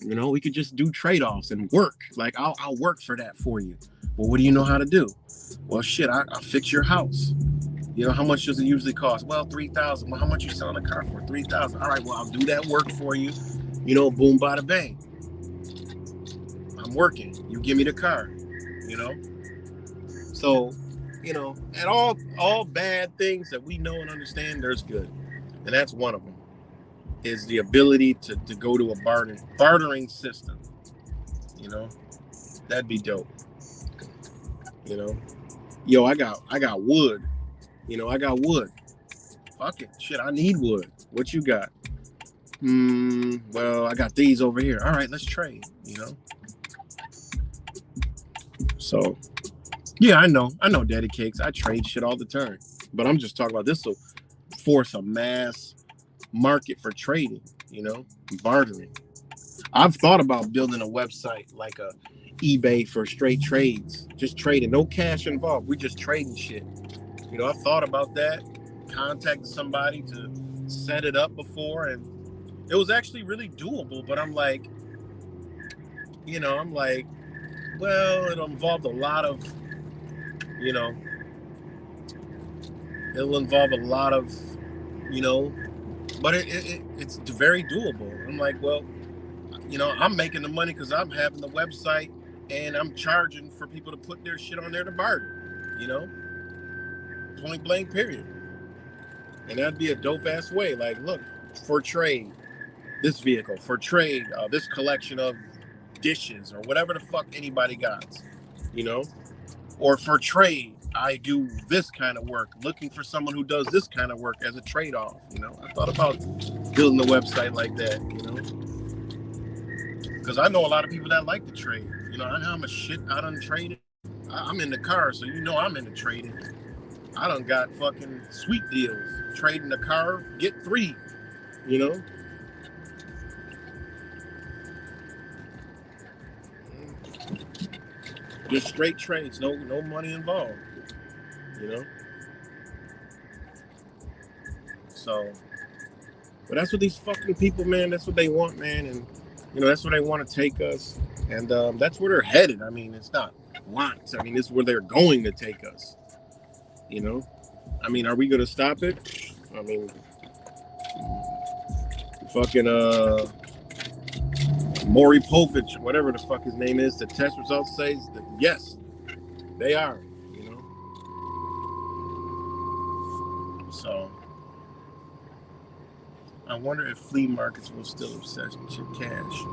We could just do trade-offs and work. Like, I'll work for that for you. Well, what do you know how to do? Well, shit, I'll fix your house. How much does it usually cost? Well, $3,000. Well, how much you selling a car for? $3,000. All right, well, I'll do that work for you. Boom, bada, bang. I'm working. You give me the car. So, and all bad things that we know and understand, there's good. And that's one of them. Is the ability to go to a bartering system. That'd be dope. Yo, I got wood. I got wood. Fuck it. Shit, I need wood. What you got? Well, I got these over here. All right, let's trade, So, yeah, I know Daddy Cakes. I trade shit all the time. But I'm just talking about this will force a mass market for trading, bartering. I've thought about building a website like a eBay for straight trades, just trading, no cash involved. We just trading shit. I've thought about that, contacted somebody to set it up before, and it was actually really doable. But I'm like, well, it'll involve a lot of, but it's very doable. I'm like, well, I'm making the money because I'm having the website and I'm charging for people to put their shit on there to barter, point blank period. And that'd be a dope ass way. Like, look, for trade, this vehicle, for trade, this collection of dishes or whatever the fuck anybody got, or for trade, I do this kind of work, looking for someone who does this kind of work as a trade-off. I thought about building a website like that, because I know a lot of people that like to trade. I know how much shit I done traded. I'm in the car, so I'm into trading. I done got fucking sweet deals. Trading the car, get 3, Just straight trades, no money involved. You know. So, but that's what these fucking people, man. That's what they want, man, and that's where they want to take us, and that's where they're headed. I mean, it's not lots. I mean, it's where they're going to take us. You know. I mean, are we going to stop it? I mean, fucking Maury Povich, whatever the fuck his name is, the test results say that yes, they are. You know. So. I wonder if flea markets will still accept cash.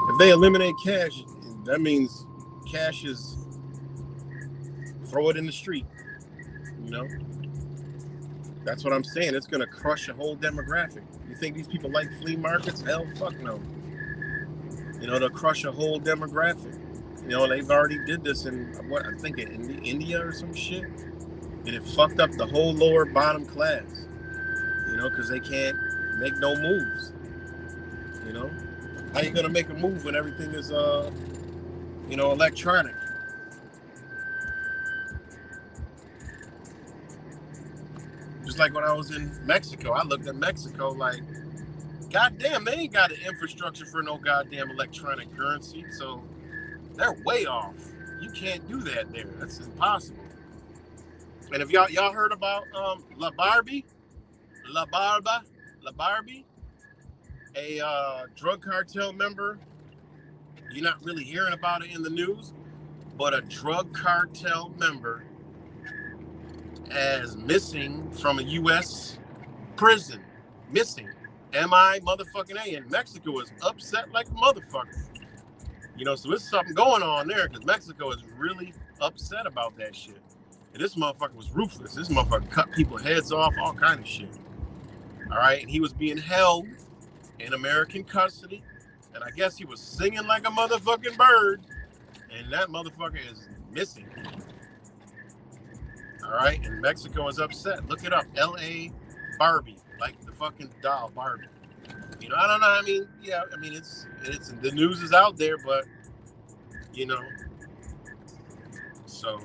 If they eliminate cash, that means cash is throw it in the street. You know, that's what I'm saying. It's gonna crush a whole demographic. You think these people like flea markets? Hell, fuck no. They'll crush a whole demographic. They've already did this in what I think in India or some shit, and it fucked up the whole lower bottom class. Because they can't make no moves. How you gonna make a move when everything is electronic? Just like when I was in Mexico, I looked at Mexico like, goddamn, they ain't got an infrastructure for no goddamn electronic currency, so they're way off. You can't do that there. That's impossible. And if y'all heard about La Barbie, a drug cartel member. You're not really hearing about it in the news, but a drug cartel member is missing from a U.S. prison. Missing. M.I. motherfucking A. And Mexico is upset like a motherfucker. So there's something going on there because Mexico is really upset about that shit. And this motherfucker was ruthless. This motherfucker cut people's heads off, all kind of shit. All right, and he was being held in American custody, and I guess he was singing like a motherfucking bird, and that motherfucker is missing. All right, and Mexico is upset. Look it up, L.A. Barbie, like the fucking doll Barbie. I don't know. I mean, yeah, I mean it's the news is out there, but so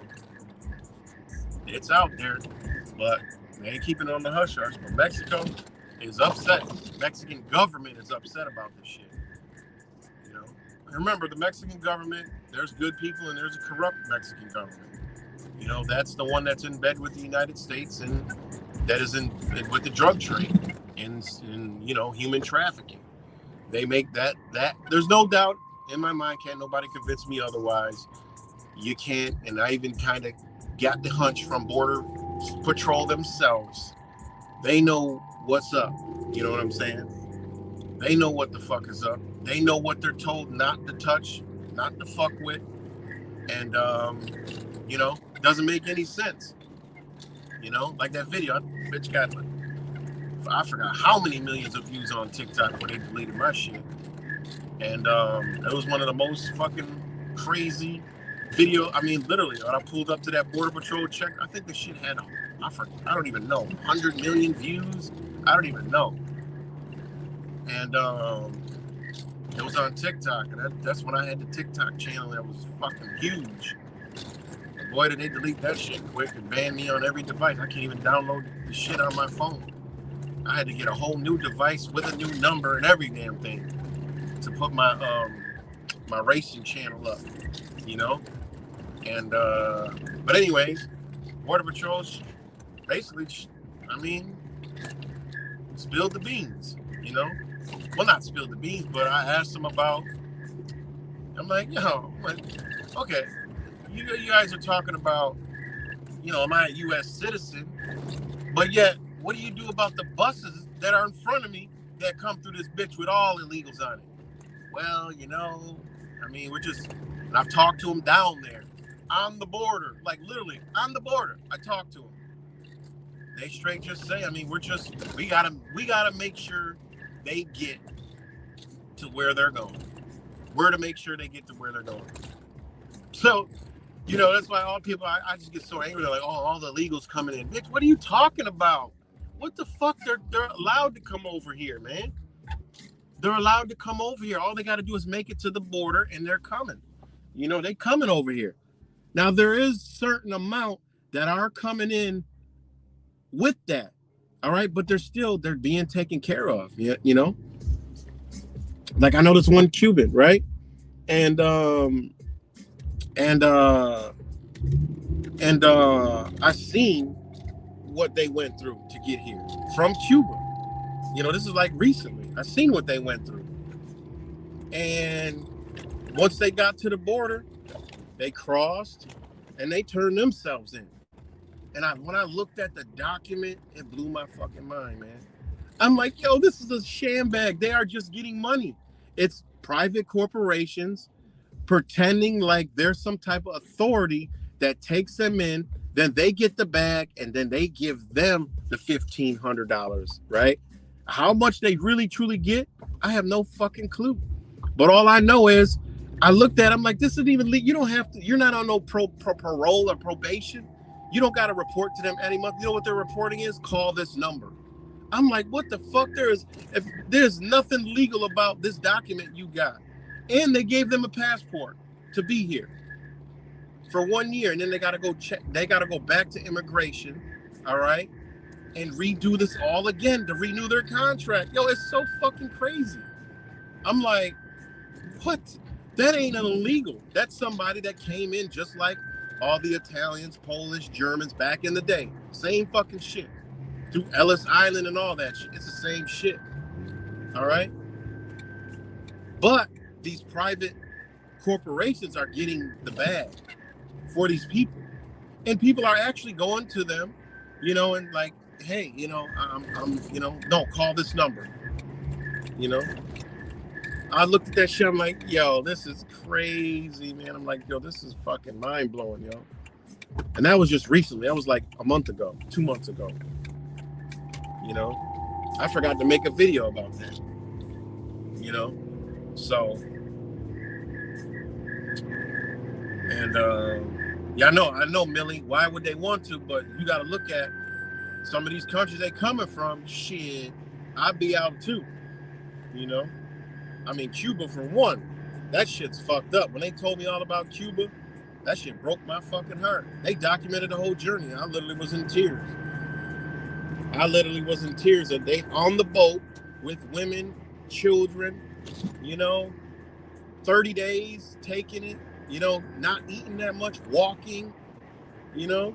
it's out there, but they ain't keeping it on the hush hush. But Mexico is upset. Mexican government is upset about this shit. Remember, the Mexican government, there's good people and there's a corrupt Mexican government. That's the one that's in bed with the United States and that is in with the drug trade and human trafficking. They make that there's no doubt in my mind, can't nobody convince me otherwise. You can't, and I even kind of got the hunch from Border Patrol themselves. They know what's up. You know what I'm saying? They know what the fuck is up. They know what they're told not to touch, not to fuck with. And, doesn't make any sense. Like that video, bitch got, I forgot how many millions of views on TikTok before they deleted my shit. And it was one of the most fucking crazy video. I mean, literally, when I pulled up to that Border Patrol check, I think the shit had, I don't even know, 100 million views. I don't even know. And it was on TikTok, and that's when I had the TikTok channel that was fucking huge. And boy, did they delete that shit quick and ban me on every device. I can't even download the shit on my phone. I had to get a whole new device with a new number and every damn thing to put my my racing channel up, And but anyways, Border Patrol basically, spilled the beans, Well, not spilled the beans, but I asked them about. I'm like, okay, you guys are talking about, am I a U.S. citizen? But yet, what do you do about the buses that are in front of me that come through this bitch with all illegals on it? Well, we're just. And I've talked to them down there on the border, like literally on the border. I talked to them. They straight just say, we gotta make sure they get to where they're going. We're to make sure they get to where they're going. So, that's why all people, I just get so angry. They're like, oh, all the illegals coming in. Bitch, what are you talking about? What the fuck? They're allowed to come over here, man. They're allowed to come over here. All they got to do is make it to the border, and they're coming. They coming over here. Now there is certain amount that are coming in with that. All right, but they're being taken care of. Yeah, you know, like I know this one Cuban, right? And and uh I seen what they went through to get here from Cuba. You know, this is like recently. I seen what they went through. And once they got to the border, they crossed and they turned themselves in. And when I looked at the document, it blew my fucking mind, man. I'm like, yo, this is a sham bag. They are just getting money. It's private corporations pretending like there's some type of authority that takes them in, then they get the bag, and then they give them the $1,500, right? How much they really truly get, I have no fucking clue. But all I know is, I looked at them like, this isn't even legal. You don't have to. You're not on no parole or probation. You don't got to report to them any month. You know what their reporting is? Call this number. I'm like, what the fuck? If there's nothing legal about this document you got. And they gave them a passport to be here for 1 year. And then they got to go check. They got to go back to immigration. All right. And redo this all again to renew their contract. Yo, it's so fucking crazy. I'm like, what? That ain't illegal. That's somebody that came in just like all the Italians, Polish, Germans back in the day. Same fucking shit. Through Ellis Island and all that shit. It's the same shit. All right? But these private corporations are getting the bag for these people. And people are actually going to them, you know, and like, hey, you know, I'm you know, no, call this number. You know? I looked at that shit, I'm like, yo, this is crazy, man. I'm like, yo, this is fucking mind-blowing, yo. And that was just recently. That was like a month ago, 2 months ago. You know? I forgot to make a video about that. You know? So, and yeah, I know, Millie, why would they want to? But you got to look at some of these countries they coming from. Shit, I'd be out too. You know? I mean, Cuba for one, that shit's fucked up. When they told me all about Cuba, that shit broke my fucking heart. They documented the whole journey. I literally was in tears. And they on the boat with women, children, you know, 30 days taking it, you know, not eating that much, walking, you know.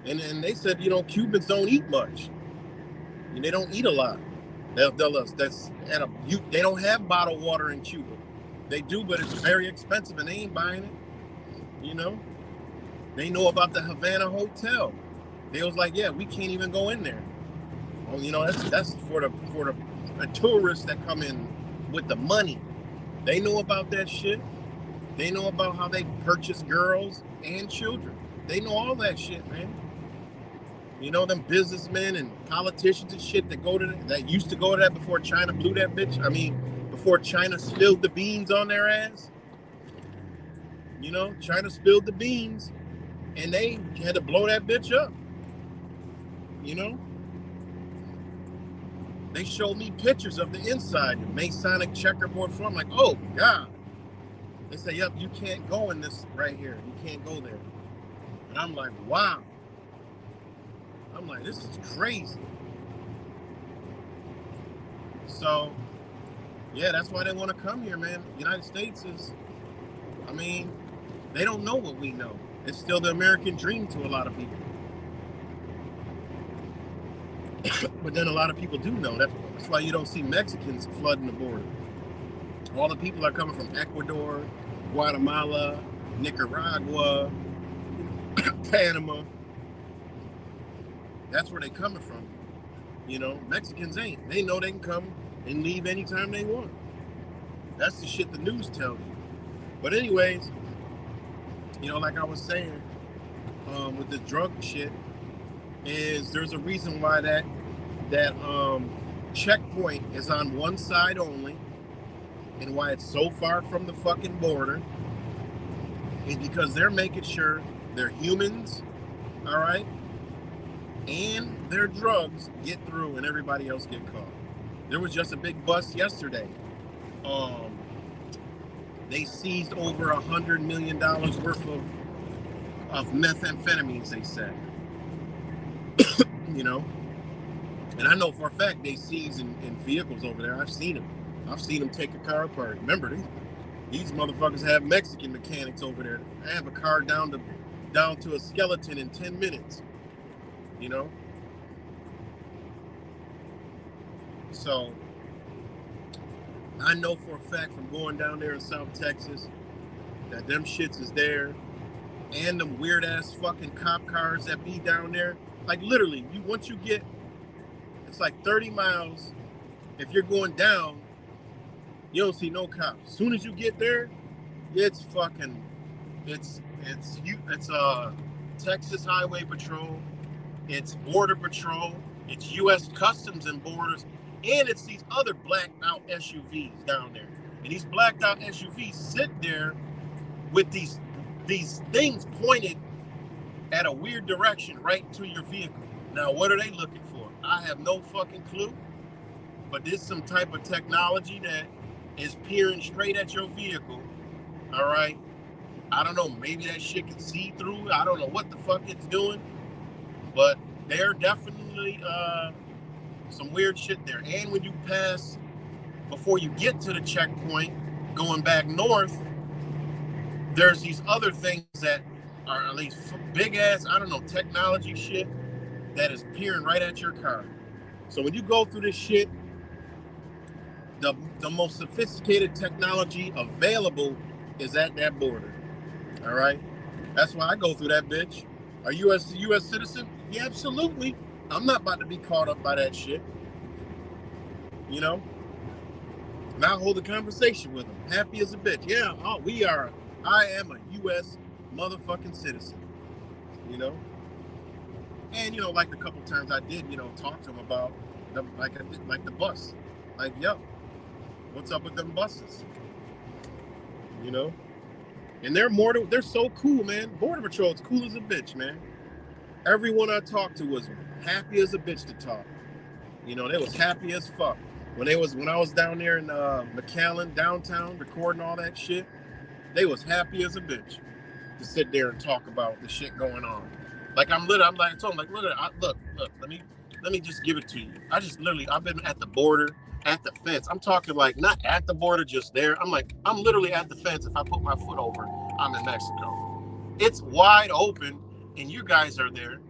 And they said, you know, Cubans don't eat much. And they don't eat a lot. They'll tell us they don't have bottled water in Cuba. They do, but it's very expensive and they ain't buying it. You know? They know about the Havana Hotel. They was like, yeah, we can't even go in there. Well, you know, that's for the tourists that come in with the money. They know about that shit. They know about how they purchase girls and children. They know all that shit, man. You know, them businessmen and politicians and shit that used to go to that before China blew that bitch. I mean, before China spilled the beans on their ass. You know, China spilled the beans and they had to blow that bitch up. You know? They showed me pictures of the inside, the Masonic checkerboard floor. I'm like, oh, God. They say, yep, you can't go in this right here. You can't go there. And I'm like, wow. I'm like, this is crazy. So, yeah, that's why they want to come here, man. The United States is, I mean, they don't know what we know. It's still the American dream to a lot of people. But then a lot of people do know. That's why you don't see Mexicans flooding the border. All the people are coming from Ecuador, Guatemala, Nicaragua, Panama. That's where they coming from. You know, Mexicans ain't. They know they can come and leave anytime they want. That's the shit the news tells you. But anyways, you know, like I was saying, with the drug shit, is there's a reason why that checkpoint is on one side only, and why it's so far from the fucking border is because they're making sure their humans, all right, and their drugs get through and everybody else get caught. There was just a big bust yesterday. They seized over $100 million worth of methamphetamines, they said. You know, and I know for a fact they seize in vehicles over there. I've seen them. I've seen them take a car apart. Remember, these motherfuckers have Mexican mechanics over there. I have a car down to a skeleton in 10 minutes. You know? So I know for a fact from going down there in South Texas that them shits is there, and them weird ass fucking cop cars that be down there. Like literally, once you get, it's like 30 miles. If you're going down, you don't see no cops. As soon as you get there, it's Texas Highway Patrol, it's Border Patrol, it's U.S. Customs and Borders, and it's these other blacked out SUVs down there. And these blacked out SUVs sit there with these things pointed at a weird direction right to your vehicle. Now, what are they looking for? I have no fucking clue, but there's some type of technology that is peering straight at your vehicle. All right. I don't know. Maybe that shit can see through. I don't know what the fuck it's doing, but there definitely some weird shit there. And when you pass, before you get to the checkpoint, going back north, there's these other things that are at least big ass, I don't know, technology shit that is peering right at your car. So when you go through this shit, the most sophisticated technology available is at that border. All right? That's why I go through that bitch. Are you a U.S. citizen? Yeah, absolutely. I'm not about to be caught up by that shit. You know? And I hold a conversation with them. Happy as a bitch. Yeah, I am a U.S. motherfucking citizen. You know? And, you know, like a couple times I did, you know, talk to them about, like the bus. Like, yo, what's up with them buses? You know? And they're so cool, man. Border Patrol's cool as a bitch, man. Everyone I talked to was happy as a bitch to talk. You know, they was happy as fuck. When I was down there in McAllen, downtown, recording all that shit, they was happy as a bitch to sit there and talk about the shit going on. Like I told them, like, look, let me just give it to you. I've been at the border, at the fence. I'm talking like not at the border, just there. I'm literally at the fence. If I put my foot over, I'm in Mexico. It's wide open, and you guys are there,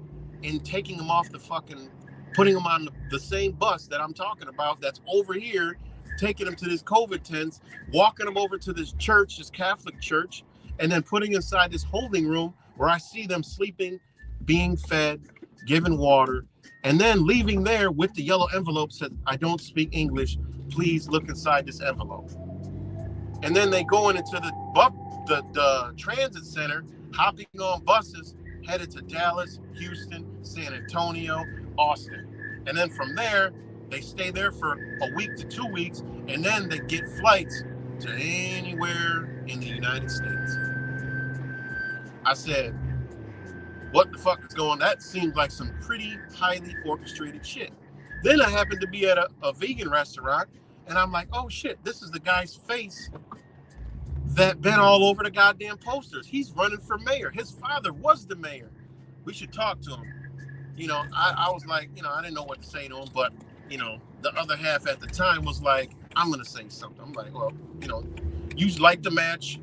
and taking them off the fucking, putting them on the same bus that I'm talking about that's over here, taking them to this COVID tents, walking them over to this church, this Catholic church, and then putting inside this holding room where I see them sleeping, being fed, given water, and then leaving there with the yellow envelope said, I don't speak English, please look inside this envelope. And then they go into the transit center, hopping on buses, headed to Dallas, Houston, San Antonio, Austin. And then from there, they stay there for a week to 2 weeks, and then they get flights to anywhere in the United States. I said, what the fuck is going on? That seems like some pretty highly orchestrated shit. Then I happened to be at a vegan restaurant, and I'm like, oh shit, this is the guy's face that been all over the goddamn posters. He's running for mayor. His father was the mayor. We should talk to him. You know, I was like, you know, I didn't know what to say to him, but, you know, the other half at the time was like, I'm going to say something. I'm like, well, you know, you light the match,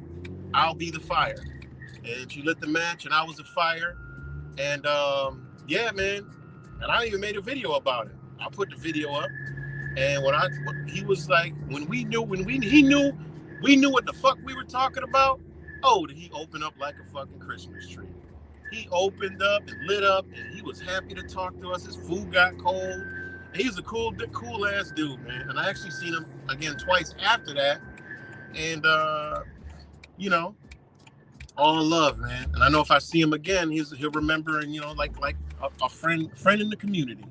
I'll be the fire. And she lit the match, and I was the fire. And yeah, man. And I even made a video about it. I put the video up. And he was like, we knew what the fuck we were talking about. Oh, did he open up like a fucking Christmas tree? He opened up and lit up, and he was happy to talk to us. His food got cold. And he's a cool ass dude, man. And I actually seen him again twice after that. And you know, all love, man. And I know if I see him again, he'll remember, and you know, like a friend in the community.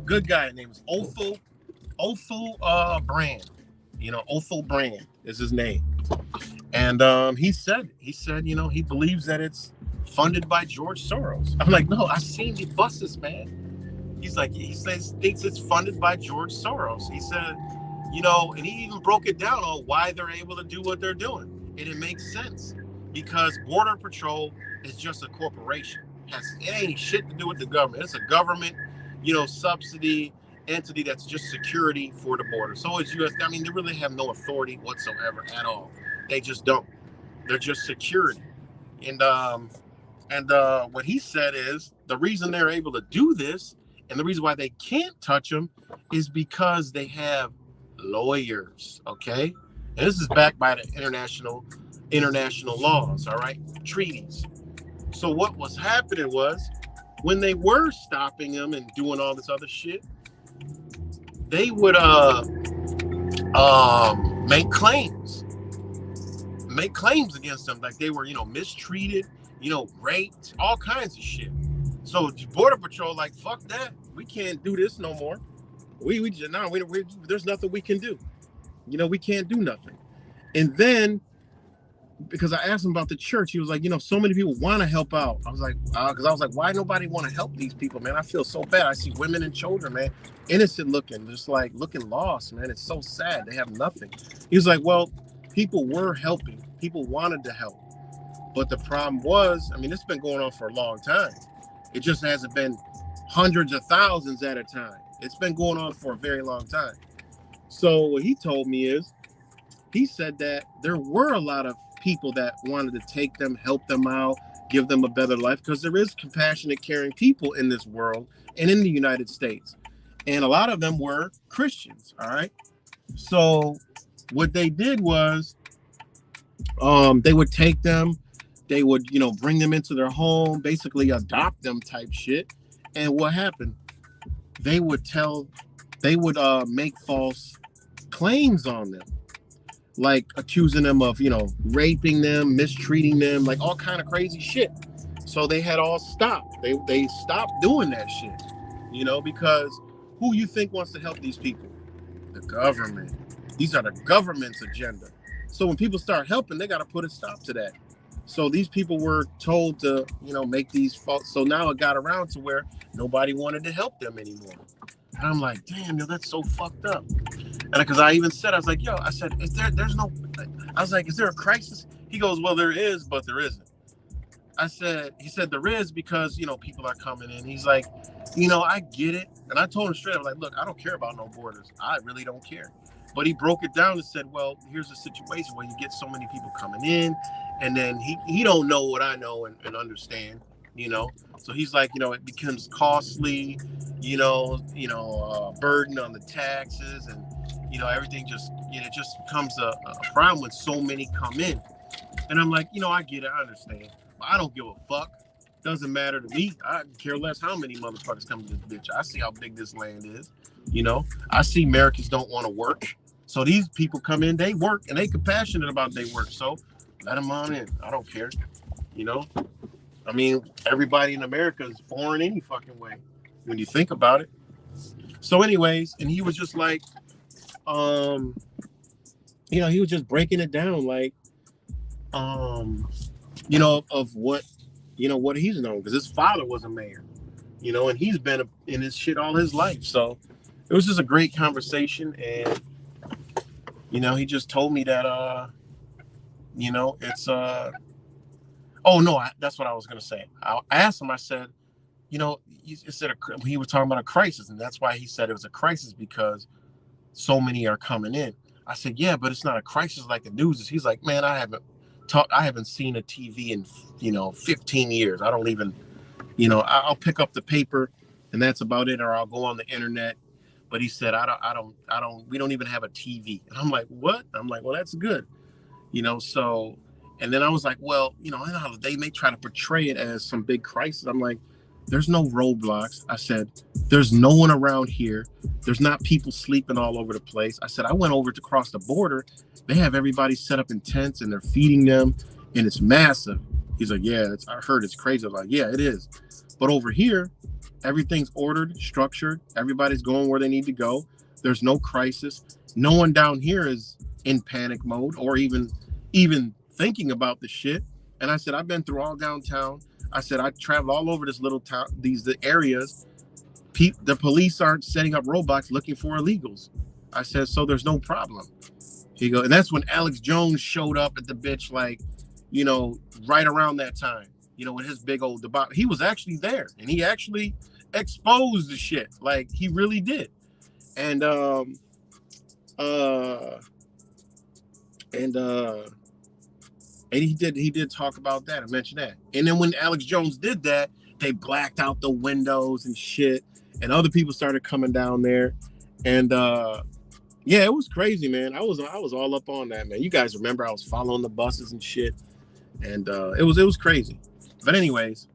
Good guy. His name is Othel Brand. You know, Othel Brand is his name. And he said, you know, he believes that it's funded by George Soros. I'm like, no, I've seen the buses, man. He's like, thinks it's funded by George Soros. He said, you know, and he even broke it down on why they're able to do what they're doing. And it makes sense because Border Patrol It's just a corporation. It ain't shit to do with the government. It's a government, subsidy entity that's just security for the border. So it's U.S. I mean, they really have no authority whatsoever at all. They just don't. They're just security. And what he said is the reason they're able to do this and the reason why they can't touch them is because they have lawyers. Okay, and this is backed by the international laws. All right, treaties. So what was happening was when they were stopping them and doing all this other shit, they would make claims against them, like they were mistreated, raped, all kinds of shit. So Border Patrol, like, fuck that, we can't do this no more. We just no, there's nothing we can do. We can't do nothing. And then because I asked him about the church, he was like, so many people want to help out. I was like, because I was like, why nobody want to help these people, man? I feel so bad. I see women and children, man, innocent looking, just like looking lost, man. It's so sad. They have nothing. He was like, well, people were helping. People wanted to help. But the problem was, I mean, it's been going on for a long time. It just hasn't been hundreds of thousands at a time. It's been going on for a very long time. So what he told me is, he said that there were a lot of people that wanted to take them, help them out, give them a better life, because there is compassionate, caring people in this world and in the United States. And a lot of them were Christians, all right? So what they did was they would take them, they would, bring them into their home, basically adopt them type shit. And what happened? They would make false claims on them, like accusing them of, raping them, mistreating them, like all kind of crazy shit. So they had all stopped. They stopped doing that shit, because who you think wants to help these people? The government. These are the government's agenda. So when people start helping, they got to put a stop to that. So these people were told to, make these false. So now it got around to where nobody wanted to help them anymore. And I'm like, damn, that's so fucked up. And because I even said, I was like, is there a crisis? He goes, well, there is, but there isn't. He said, there is because, people are coming in. He's like, I get it. And I told him straight, I was like, look, I don't care about no borders. I really don't care. But he broke it down and said, well, here's a situation where you get so many people coming in, and then he don't know what I know and understand, So he's like, it becomes costly, burden on the taxes, and everything just, it just becomes a problem when so many come in. And I'm like, I get it, I understand, but I don't give a fuck. Doesn't matter to me. I care less how many motherfuckers come to this bitch. I see how big this land is. I see Americans don't want to work. So these people come in, they work, and they compassionate about their work. So let them on in. I don't care. I mean, everybody in America is foreign any fucking way when you think about it. So anyways, and he was just like, he was just breaking it down, like, of what, what he's known, because his father was a mayor, and he's been in his shit all his life. So it was just a great conversation. And, he just told me that, it's, oh no, that's what I was going to say. I asked him, I said, he was talking about a crisis, and that's why he said it was a crisis, because so many are coming in. I said, yeah, but it's not a crisis like the news is. He's like, man, I haven't seen a TV in 15 years. I don't even, I'll pick up the paper and that's about it, or I'll go on the internet. But he said, we don't even have a TV. And I'm like, what? I'm like, well, that's good. So, and then I was like, well, I know how they may try to portray it as some big crisis. I'm like, there's no roadblocks. I said, there's no one around here. There's not people sleeping all over the place. I said, I went over to cross the border. They have everybody set up in tents and they're feeding them, and it's massive. He's like, yeah, I heard it's crazy. I'm like, yeah, it is. But over here, everything's ordered, structured. Everybody's going where they need to go. There's no crisis. No one down here is in panic mode or even thinking about the shit. And I said, I've been through all downtown. I said, I travel all over this little town, the areas. The police aren't setting up roadblocks looking for illegals. I said, so there's no problem. He goes, and that's when Alex Jones showed up at the bitch, like, right around that time. with his big old debauch. He was actually there, and he actually exposed the shit. Like, he really did. And uh and he did talk about that. I mentioned that. And then when Alex Jones did that, they blacked out the windows and shit, and other people started coming down there. And yeah, it was crazy, man. I was all up on that, man. You guys remember I was following the buses and shit, and it was crazy. But anyways,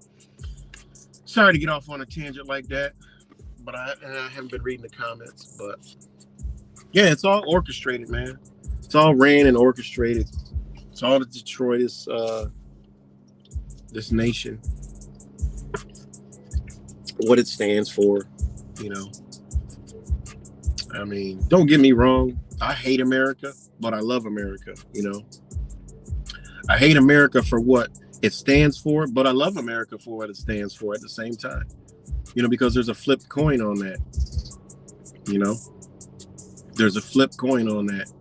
sorry to get off on a tangent like that, but I haven't been reading the comments. But yeah, it's all orchestrated, man. It's all ran and orchestrated. It's all to destroy this nation, what it stands for, I mean, don't get me wrong. I hate America, but I love America, I hate America for what it stands for, but I love America for what it stands for at the same time, because there's a flipped coin on that, there's a flipped coin on that.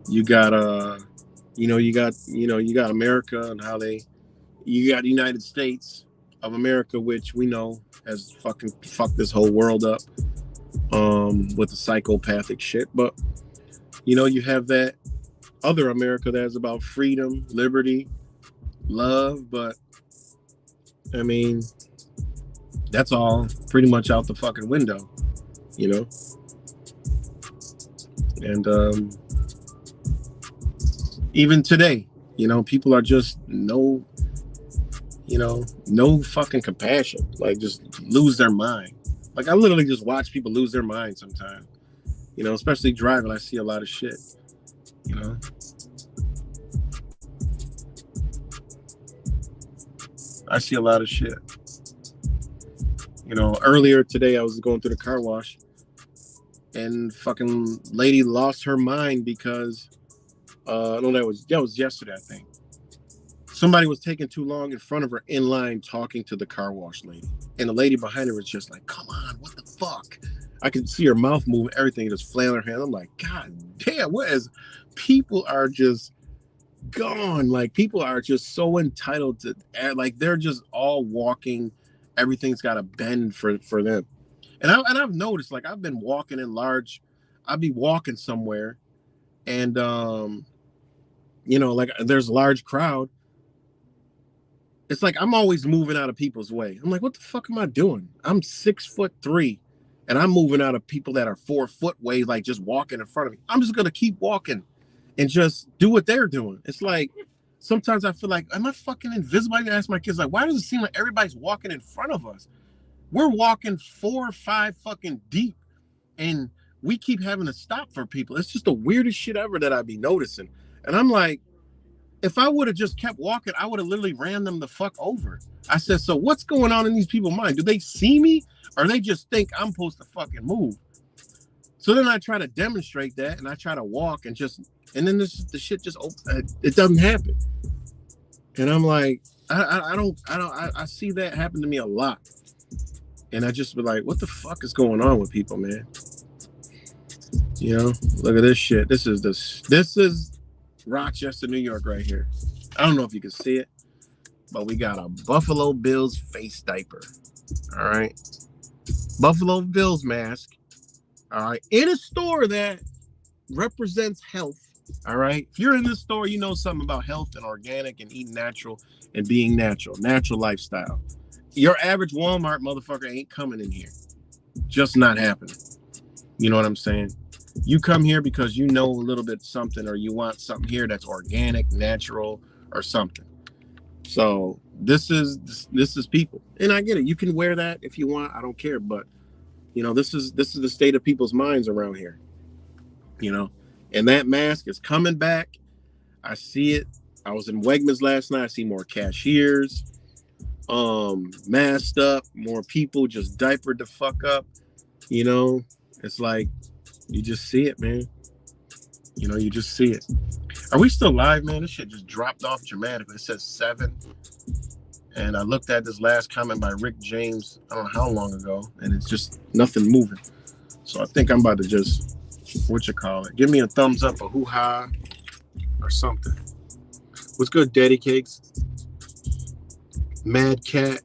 You got you got America and how you got the United States of America, which we know has fucking fucked this whole world up with the psychopathic shit. But you have that other America that's about freedom, liberty, love. But I mean, that's all pretty much out the fucking window, and even today, people are just no fucking compassion. Like, just lose their mind. Like, I literally just watch people lose their mind sometimes. Especially driving, I see a lot of shit. I see a lot of shit. Earlier today I was going through the car wash, and fucking lady lost her mind because no, that was yesterday, I think. Somebody was taking too long in front of her in line talking to the car wash lady. And the lady behind her was just like, come on, what the fuck? I could see her mouth moving, everything, just flailing her hand. I'm like, God damn, people are just gone. Like, people are just so entitled to, like, they're just all walking. Everything's got a bend for them. And I've noticed, like, I've been walking in large, I'd be walking somewhere, and like, there's a large crowd. It's like I'm always moving out of people's way. I'm like, what the fuck am I doing? I'm 6'3", and I'm moving out of people that are 4 foot way, like, just walking in front of me. I'm just gonna keep walking and just do what they're doing. It's like, sometimes I feel like, am I fucking invisible? I ask my kids, like, why does it seem like everybody's walking in front of us? We're walking 4 or 5 fucking deep, and we keep having to stop for people. It's just the weirdest shit ever that I'd be noticing. And I'm like, if I would have just kept walking, I would have literally ran them the fuck over. I said, so what's going on in these people's mind? Do they see me, or they just think I'm supposed to fucking move? So then I try to demonstrate that, and I try to walk, and then the shit just it doesn't happen. And I'm like, I see that happen to me a lot. And I just be like, what the fuck is going on with people, man? Look at this shit. This is Rochester, New York right here. I don't know if you can see it, but we got a Buffalo Bills face diaper. All right. Buffalo Bills mask. All right. In a store that represents health. All right. If you're in this store, you know something about health and organic and eating natural and being natural lifestyle. Your average Walmart motherfucker ain't coming in here. Just not happening. You know what I'm saying? You come here because you know a little bit something, or you want something here that's organic, natural, or something. So this is people, and I get it. You can wear that if you want. I don't care, but this is the state of people's minds around here. And that mask is coming back. I see it. I was in Wegmans last night. I see more cashiers, masked up, more people just diapered the fuck up. It's like, you just see it, man. You just see it. Are we still live, man? This shit just dropped off dramatically. It says 7. And I looked at this last comment by Rick James, I don't know how long ago, and it's just nothing moving. So I think I'm about to just, give me a thumbs up, a hoo-ha, or something. What's good, Daddy Cakes? Mad Cat.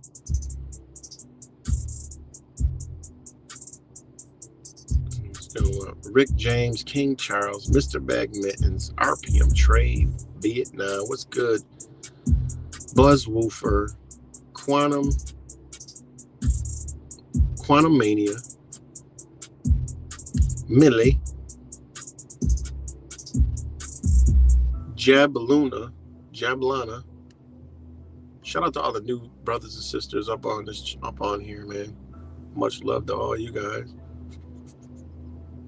Rick James, King Charles, Mr. Bag Mittens, RPM Trade, Vietnam, what's good? Buzz Woofer, Quantum Mania, Millie, Jablana. Shout out to all the new brothers and sisters up on here, man. Much love to all you guys.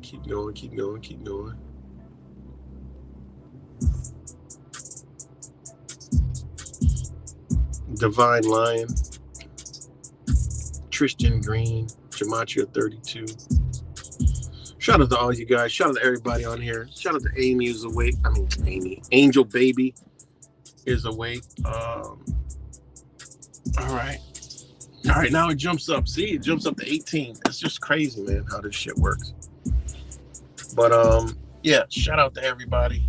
Keep going. Divine Lion, Tristan Green, Gematria 32. Shout out to all you guys. Shout out to everybody on here. Shout out to Amy is awake. Angel Baby is awake. All right. Now it jumps up. See, it jumps up to 18. It's just crazy, man, how this shit works. But yeah, shout out to everybody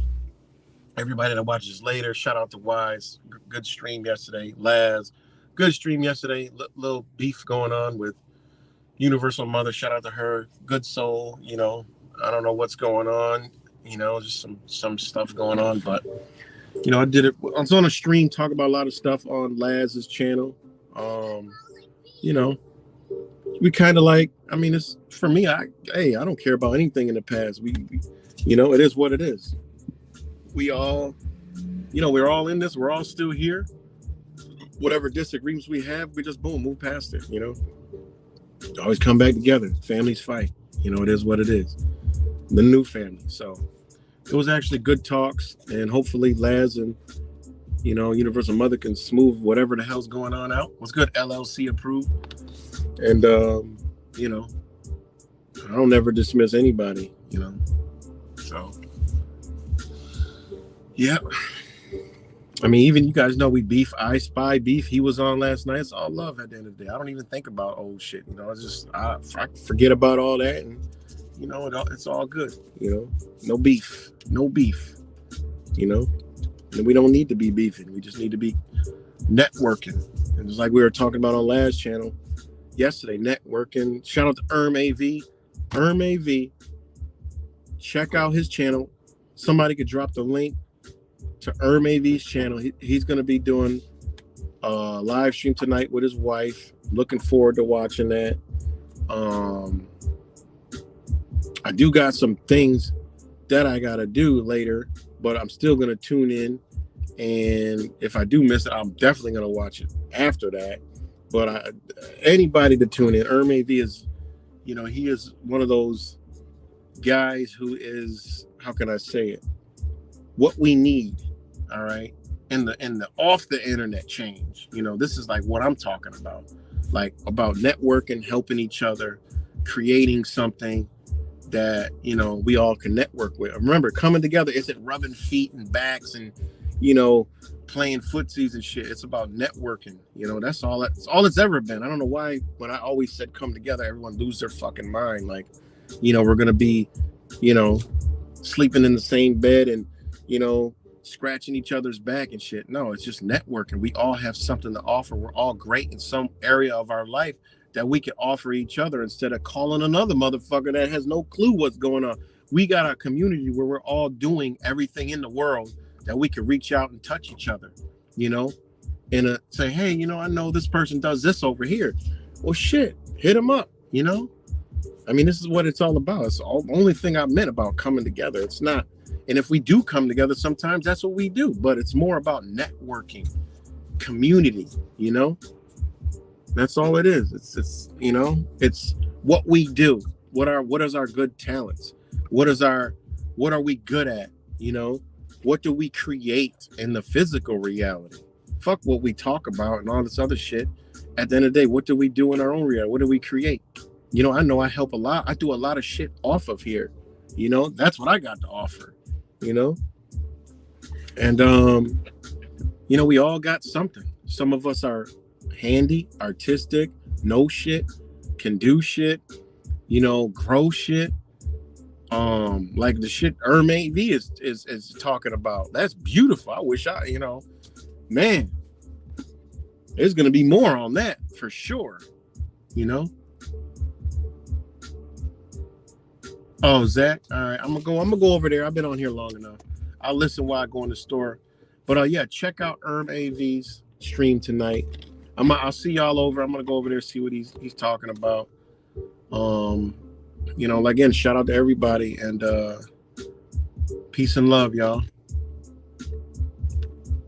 that watches later. Shout out to Wise. Good stream yesterday. Laz, good stream yesterday. Little beef going on with Universal Mother. Shout out to her. Good soul. I don't know what's going on. Just some stuff going on. But I did it. I was on a stream talking about a lot of stuff on Laz's channel. We kind of it's for me. I don't care about anything in the past. It is what it is. We all, we're all in this. We're all still here. Whatever disagreements we have, we just move past it. Always come back together. Families fight. It is what it is. The new family. So it was actually good talks, and hopefully Laz and Universal Mother can smooth whatever the hell's going on out. What's good? LLC approved. And I don't ever dismiss anybody. So yeah. Even you guys know we beef. I Spy beef. He was on last night. It's all love at the end of the day. I don't even think about old shit. I forget about all that, and it's all good. No beef. And we don't need to be beefing. We just need to be networking. And just like we were talking about on last channel yesterday, networking. Shout out to AV. Check out his channel. Somebody could drop the link to AV's channel. He's going to be doing a live stream tonight with his wife. Looking forward to watching that. I do got some things that I got to do later, but I'm still going to tune in. And if I do miss it, I'm definitely going to watch it after that. But anybody to tune in, AV is, he is one of those guys who is, how can I say it? What we need, all right? And the off the internet change. This is like what I'm talking about. Like about networking, helping each other, creating something that, we all can network with. Remember, coming together isn't rubbing feet and backs and, playing footsies and shit. It's about networking. That's all it's ever been. I don't know why when I always said come together, everyone lose their fucking mind. Like, we're going to be, sleeping in the same bed and, scratching each other's back and shit. No, it's just networking. We all have something to offer. We're all great in some area of our life that we can offer each other instead of calling another motherfucker that has no clue what's going on. We got a community where we're all doing everything in the world that we can reach out and touch each other, and say, hey, I know this person does this over here. Well, shit, hit them up, this is what it's all about. It's the only thing I meant about coming together. It's not, and if we do come together, sometimes that's what we do, but it's more about networking, community, that's all it is. It's it's what we do. What is our good talents? What are we good at? What do we create in the physical reality? Fuck what we talk about and all this other shit. At the end of the day, what do we do in our own reality? What do we create? I know I help a lot. I do a lot of shit off of here. That's what I got to offer. And we all got something. Some of us are handy, artistic, know shit, can do shit, grow shit. Like the shit AV is talking about. That's beautiful. I wish man, There's gonna be more on that for sure. You know. Oh, Zach. All right, I'm gonna go over there. I've been on here long enough. I'll listen while I go in the store. But yeah, check out AV's stream tonight. I'll see y'all over. I'm gonna go over there see what he's talking about. Again, shout out to everybody and peace and love, y'all.